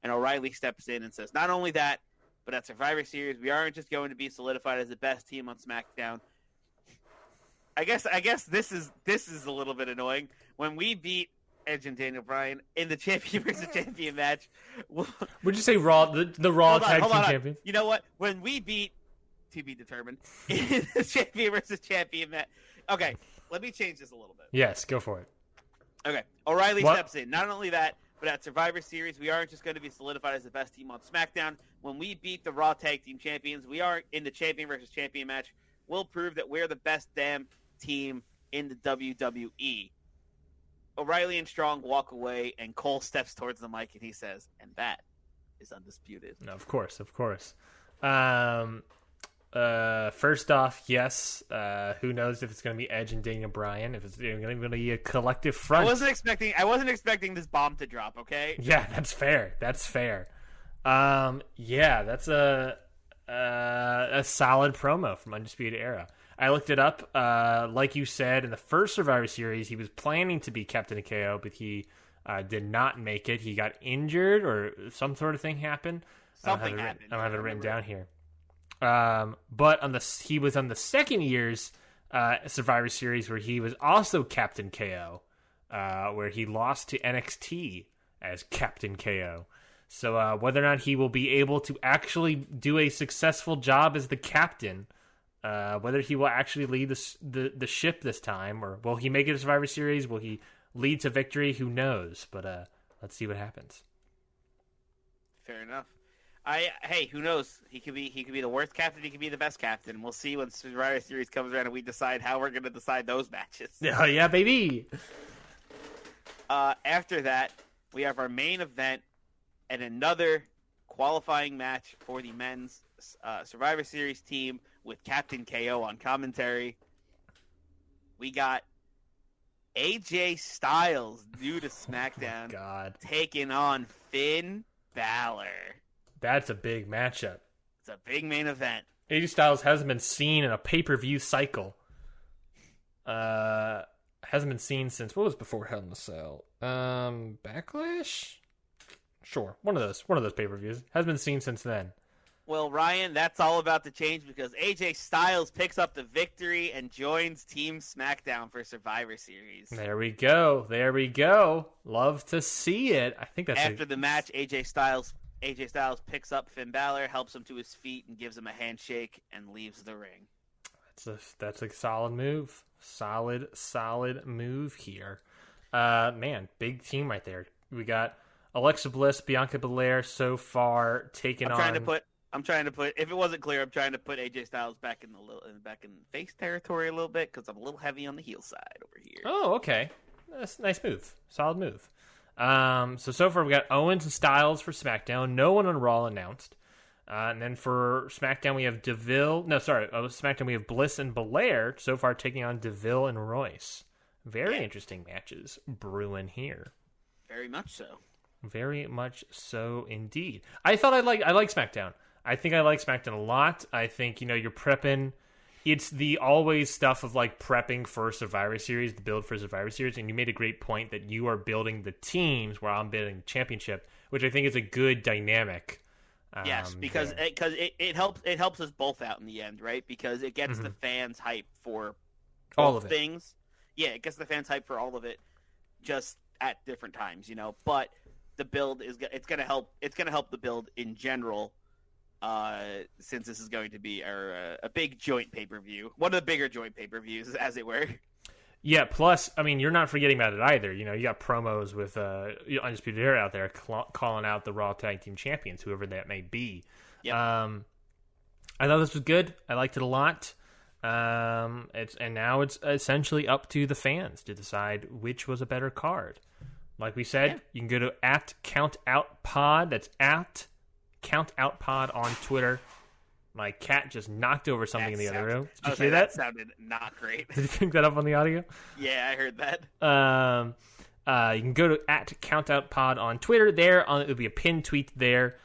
And O'Reilly steps in and says, "Not only that, but at Survivor Series, we aren't just going to be solidified as the best team on SmackDown." I guess this is a little bit annoying. When we beat Edge and Daniel Bryan in the champion versus champion match. Would you say Raw, the Raw tag team champions? You know what? When we beat, to be determined, in the champion versus champion match. Okay, let me change this a little bit. Yes, go for it. Okay, O'Reilly steps in. Not only that, but at Survivor Series, we aren't just going to be solidified as the best team on SmackDown. When we beat the Raw tag team champions, we are in the champion versus champion match. We'll prove that we're the best damn team in the WWE. O'Reilly and Strong walk away, and Cole steps towards the mic, and he says, "And that is Undisputed." No, of course. First off, yes. Who knows if it's going to be Edge and Daniel Bryan? If it's going to be a collective front. I wasn't expecting this bomb to drop. Okay. Yeah, that's fair. Yeah, that's a solid promo from Undisputed Era. I looked it up. Like you said, in the first Survivor Series, he was planning to be Captain of KO, but he did not make it. He got injured or some sort of thing happened. Something happened. I don't have it written down here. But he was on the second year's Survivor Series where he was also Captain KO, where he lost to NXT as Captain KO. So whether or not he will be able to actually do a successful job as the captain, whether he will actually lead the ship this time, or will he make it to Survivor Series? Will he lead to victory? Who knows? But let's see what happens. Fair enough. Hey, who knows? He could be the worst captain. He could be the best captain. We'll see when Survivor Series comes around and we decide how we're going to decide those matches. Oh yeah, baby. After that, we have our main event and another qualifying match for the men's Survivor Series team with Captain KO on commentary. We got AJ Styles, new to SmackDown, taking on Finn Balor. That's a big matchup. It's a big main event. AJ Styles hasn't been seen in a pay-per-view cycle. Hasn't been seen since, what was before Hell in a Cell? Backlash? Sure, one of those pay-per-views. Hasn't been seen since then. Well, Ryan, that's all about to change because AJ Styles picks up the victory and joins Team SmackDown for Survivor Series. There we go. Love to see it. I think that's after the match. AJ Styles picks up Finn Balor, helps him to his feet, and gives him a handshake and leaves the ring. That's a solid move. Solid move here. Man, big team right there. We got Alexa Bliss, Bianca Belair so far taking on. I'm trying to put. If it wasn't clear, I'm trying to put AJ Styles back in face territory a little bit because I'm a little heavy on the heel side over here. Oh, okay. That's a nice move. Solid move. So far we got Owens and Styles for SmackDown. No one on Raw announced. And then for SmackDown we have SmackDown we have Bliss and Belair so far taking on Deville and Royce. Very interesting matches brewing here. Very much so. Very much so indeed. I like SmackDown. I think I like SmackDown a lot. I think, you're prepping. It's the always stuff of like prepping for Survivor Series, the build for Survivor Series, and you made a great point that you are building the teams where I'm building the championship, which I think is a good dynamic. Yes, because it helps us both out in the end, right? Because it gets the fans hype for all of things. Yeah, it gets the fans hype for all of it, just at different times, But the build it's gonna help the build in general. Since this is going to be a big joint pay-per-view, one of the bigger joint pay-per-views, as it were. Yeah, plus, you're not forgetting about it either. You got promos with Undisputed Era out there calling out the Raw Tag Team Champions, whoever that may be. Yep. I thought this was good. I liked it a lot. Now it's essentially up to the fans to decide which was a better card. Like we said, you can go to @CountOutPod. That's @CountOutPod on Twitter. My cat just knocked over something in the other room. Did you hear that? That sounded not great. Did you pick that up on the audio? Yeah, I heard that. You can go to @CountOutPod on Twitter. It'll be a pinned tweet there.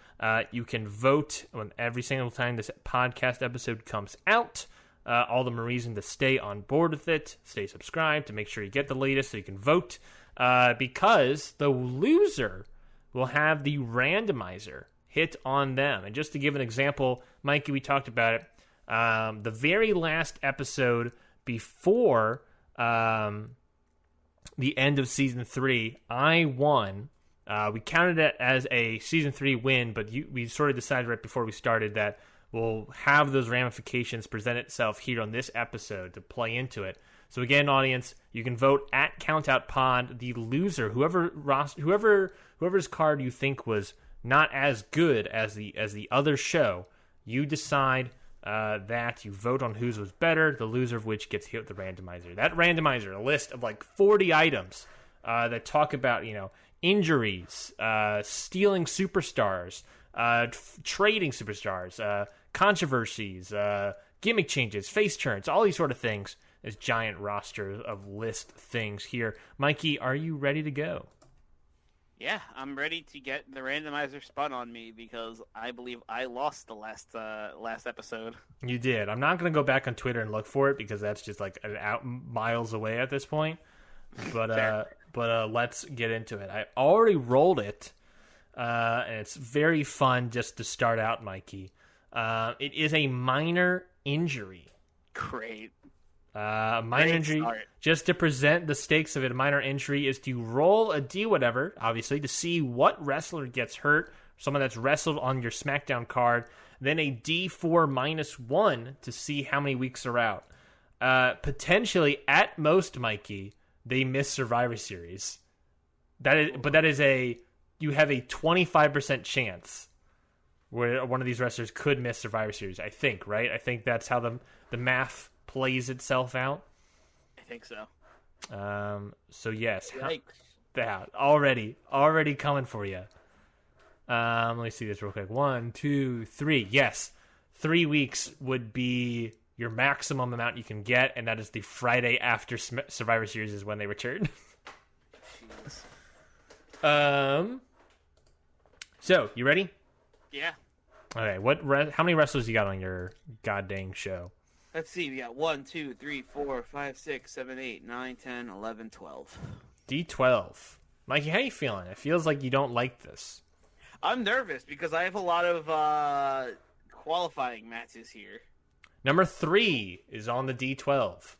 You can vote on every single time this podcast episode comes out. All the more reason to stay on board with it. Stay subscribed to make sure you get the latest so you can vote. Because the loser will have the randomizer hit on them. And just to give an example, Mikey, we talked about it. The very last episode before the end of Season 3, I won. We counted it as a Season 3 win, but we sort of decided right before we started that we'll have those ramifications present itself here on this episode to play into it. So again, audience, you can vote @CountOutPod. The loser, whoever's card you think was not as good as the other show, you decide that you vote on whose was better, the loser of which gets hit with the randomizer. That randomizer, a list of like 40 items that talk about, injuries, stealing superstars, trading superstars, controversies, gimmick changes, face turns, all these sort of things. This giant roster of list things here. Mikey, are you ready to go? Yeah, I'm ready to get the randomizer spun on me because I believe I lost the last episode. You did. I'm not going to go back on Twitter and look for it because that's just like miles away at this point. But let's get into it. I already rolled it, and it's very fun just to start out, Mikey. It is a minor injury. Great. Minor injury, just to present the stakes of it, a minor injury is to roll a D whatever, obviously, to see what wrestler gets hurt, someone that's wrestled on your SmackDown card, then a D4 -1 to see how many weeks are out. Potentially, at most, Mikey, they miss Survivor Series. You have a 25% chance where one of these wrestlers could miss Survivor Series, I think, right? I think that's how the math plays itself out. I think so. So yes, that already coming for you. Let me see this real quick. 1, 2, 3. Yes, 3 weeks would be your maximum amount you can get, and that is the Friday after Survivor Series is when they return. So you ready? Yeah. Okay. How many wrestlers you got on your goddamn show? Let's see. We got 1, 2, 3, 4, 5, 6, 7, 8, 9, 10, 11, 12. D12. Mikey, how you feeling? It feels like you don't like this. I'm nervous because I have a lot of qualifying matches here. Number 3 is on the D12.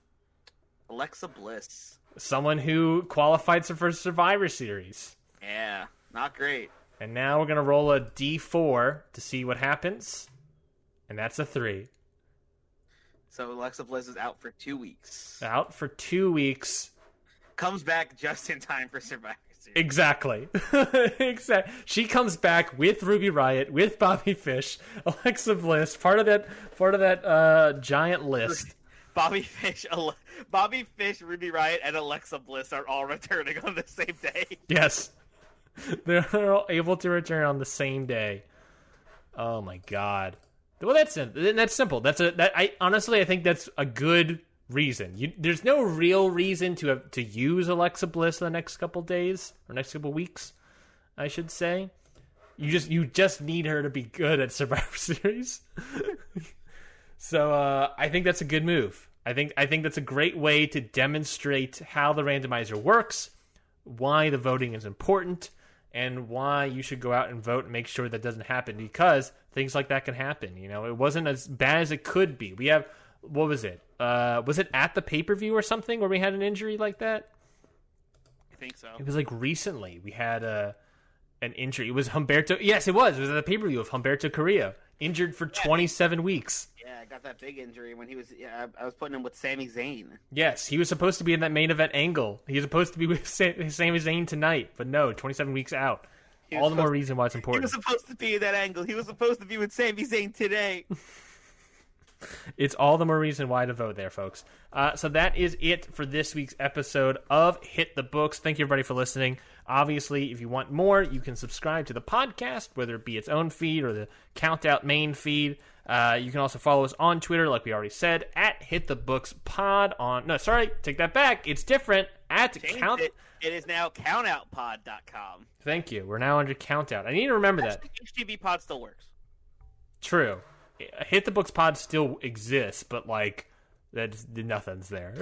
Alexa Bliss. Someone who qualified for Survivor Series. Yeah, not great. And now we're going to roll a D4 to see what happens. And that's a 3. So Alexa Bliss is out for 2 weeks. Out for 2 weeks. Comes back just in time for Survivor Series. Exactly. Exactly. She comes back with Ruby Riott, with Bobby Fish, Alexa Bliss, part of that giant list. Bobby Fish, Ruby Riott, and Alexa Bliss are all returning on the same day. Yes. They're all able to return on the same day. Oh my god. Well, that's simple. I think that's a good reason. There's no real reason to use Alexa Bliss the next couple days or next couple weeks, I should say. You just need her to be good at Survivor Series. So I think that's a good move. I think that's a great way to demonstrate how the randomizer works, why the voting is important, and why you should go out and vote and make sure that doesn't happen, because things like that can happen. You know, it wasn't as bad as it could be. We have, what was it? Was it at the pay-per-view or something where we had an injury like that? I think so. It was like recently we had an injury. It was Humberto. Yes, it was. It was at the pay-per-view of Humberto Carrillo, injured for 27 weeks. Yeah, I got that big injury when he was. Yeah, I was putting him with Sami Zayn. Yes, he was supposed to be in that main event angle. He was supposed to be with Sami Zayn tonight, but no, 27 weeks out. All the more reason why it's important. He was supposed to be in that angle. He was supposed to be with Sami Zayn today. It's all the more reason why to vote there, folks. So that is it for this week's episode of Hit the Books. Thank you, everybody, for listening. Obviously, if you want more, you can subscribe to the podcast, whether it be its own feed or the Count Out main feed. You can also follow us on Twitter, like we already said, at HitTheBooksPod on... No, sorry, take that back. It's different. It is now countoutpod.com. Thank you. We're now under Countout. I need to remember that. HTB Pod still works. True. Hit the Books Pod still exists, but like nothing's there.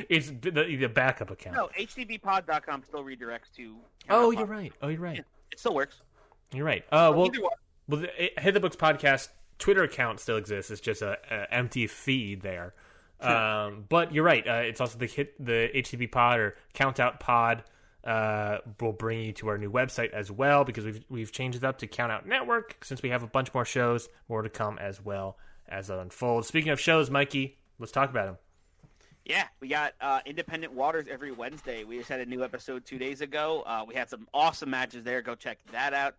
It's the backup account. No, hdbpod.com still redirects to. Oh, you're right. Yeah, it still works. You're right. Well, the Hit the Books Podcast Twitter account still exists. It's just a empty feed there. But you're right. It's also the HTB Pod or Count Out Pod. Will bring you to our new website as well, because we've changed it up to Count Out Network, since we have a bunch more shows, more to come as well as it unfolds. Speaking of shows, Mikey, let's talk about them. Yeah, we got Independent Waters every Wednesday. We just had a new episode 2 days ago. We had some awesome matches there. Go check that out.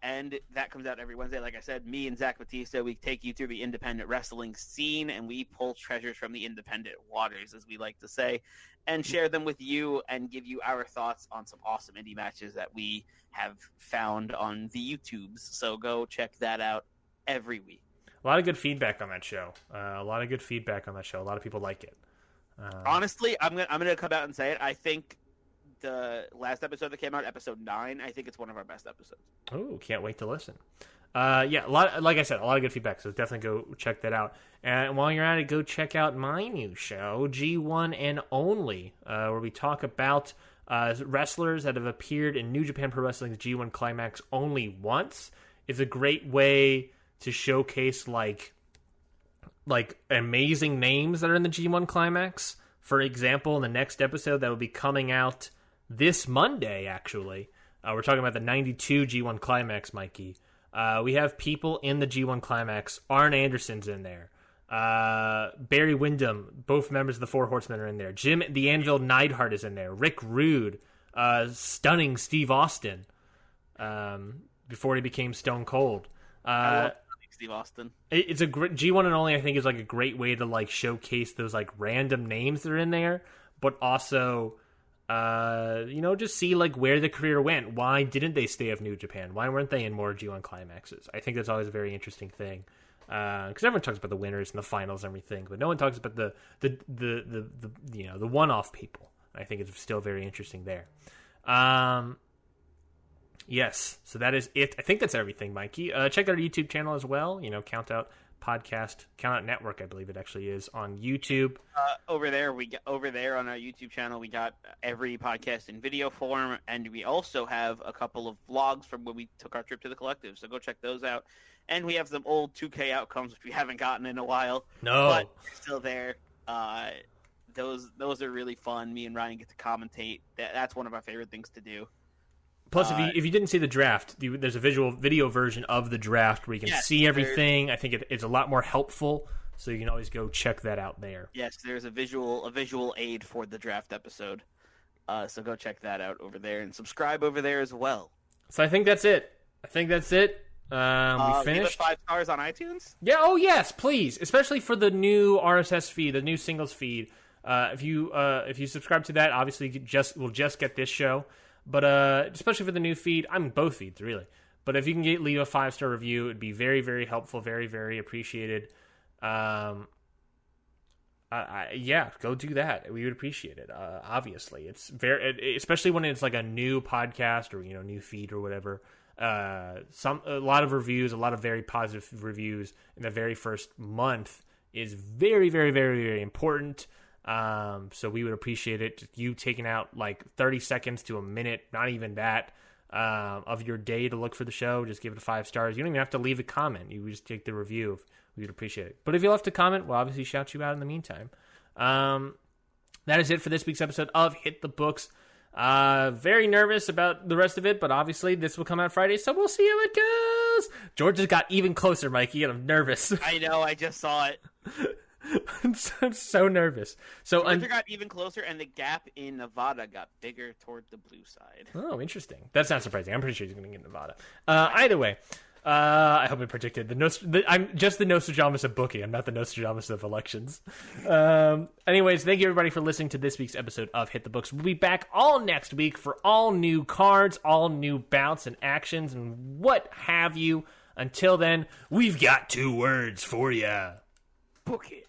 And that comes out every Wednesday. Like I said, me and Zach Batista, we take you through the independent wrestling scene, and we pull treasures from the independent waters, as we like to say, and share them with you and give you our thoughts on some awesome indie matches that we have found on the YouTubes. So go check that out every week. A lot of good feedback on that show. A lot of people like it. Honestly, I'm gonna come out and say it. I think the last episode that came out, episode 9, I think it's one of our best episodes. Oh, can't wait to listen. Yeah, like I said, a lot of good feedback, so definitely go check that out. And while you're at it, go check out my new show, G1 and Only, where we talk about wrestlers that have appeared in New Japan Pro Wrestling's G1 Climax only once. It's a great way to showcase like amazing names that are in the G1 Climax. For example, in the next episode that will be coming out this Monday, actually, we're talking about the 92 G1 Climax, Mikey. We have people in the G1 Climax. Arn Anderson's in there. Barry Windham, both members of the Four Horsemen are in there. Jim the Anvil Neidhart is in there. Rick Rude, stunning Steve Austin, before he became Stone Cold. I love Steve Austin. It's a great G1 and Only. I think is like a great way to like showcase those like random names that are in there, but also, just see like where the career went. Why didn't they stay of New Japan? Why weren't they in more G1 Climaxes? I think that's always a very interesting thing, because everyone talks about the winners and the finals and everything, but no one talks about the one-off people. I think it's still very interesting there. Yes, so that is it. I think that's everything, Mikey. Check out our YouTube channel as well. Count Out podcast, Count Out Network, I believe it actually is, on YouTube. Over there on our YouTube channel, we got every podcast in video form, and we also have a couple of vlogs from when we took our trip to the Collective. So go check those out. And we have some old 2K outcomes which we haven't gotten in a while. No, but they're still there. Those are really fun. Me and Ryan get to commentate. That's one of our favorite things to do. Plus, if you didn't see the draft, there's a video version of the draft where you can see everything. I think it's a lot more helpful, so you can always go check that out there. Yes, there's a visual aid for the draft episode. So go check that out over there and subscribe over there as well. So I think that's it. We finished. Leave us 5 stars on iTunes? Yeah, oh yes, please. Especially for the new RSS feed, the new singles feed. If you subscribe to that, obviously we'll just get this show. But especially for the new feed, I mean both feeds really. But if you can leave a 5-star review, it'd be very, very helpful, very, very appreciated. Yeah, go do that. We would appreciate it. Obviously, it's especially when it's like a new podcast or new feed or whatever. A lot of reviews, a lot of very positive reviews in the very first month is very, very, very, very important. So we would appreciate it. Just you taking out like 30 seconds to a minute, not even that, of your day to look for the show. Just give it 5 stars. You don't even have to leave a comment. You just take the review. We would appreciate it. But if you left a comment, we'll obviously shout you out in the meantime. That is it for this week's episode of Hit the Books. Very nervous about the rest of it, but obviously this will come out Friday, so we'll see how it goes. George just got even closer, Mikey, and I'm nervous. I know, I just saw it. I'm so nervous. So Georgia got even closer, and the gap in Nevada got bigger toward the blue side. Oh, interesting. That's not surprising. I'm pretty sure he's going to get Nevada. Either way, I hope I predicted I'm just the Nostradamus of booking. I'm not the Nostradamus of elections. Anyways, thank you everybody for listening to this week's episode of Hit the Books. We'll be back all next week for all new cards, all new bouts and actions, and what have you. Until then, we've got 2 words for you. Book it.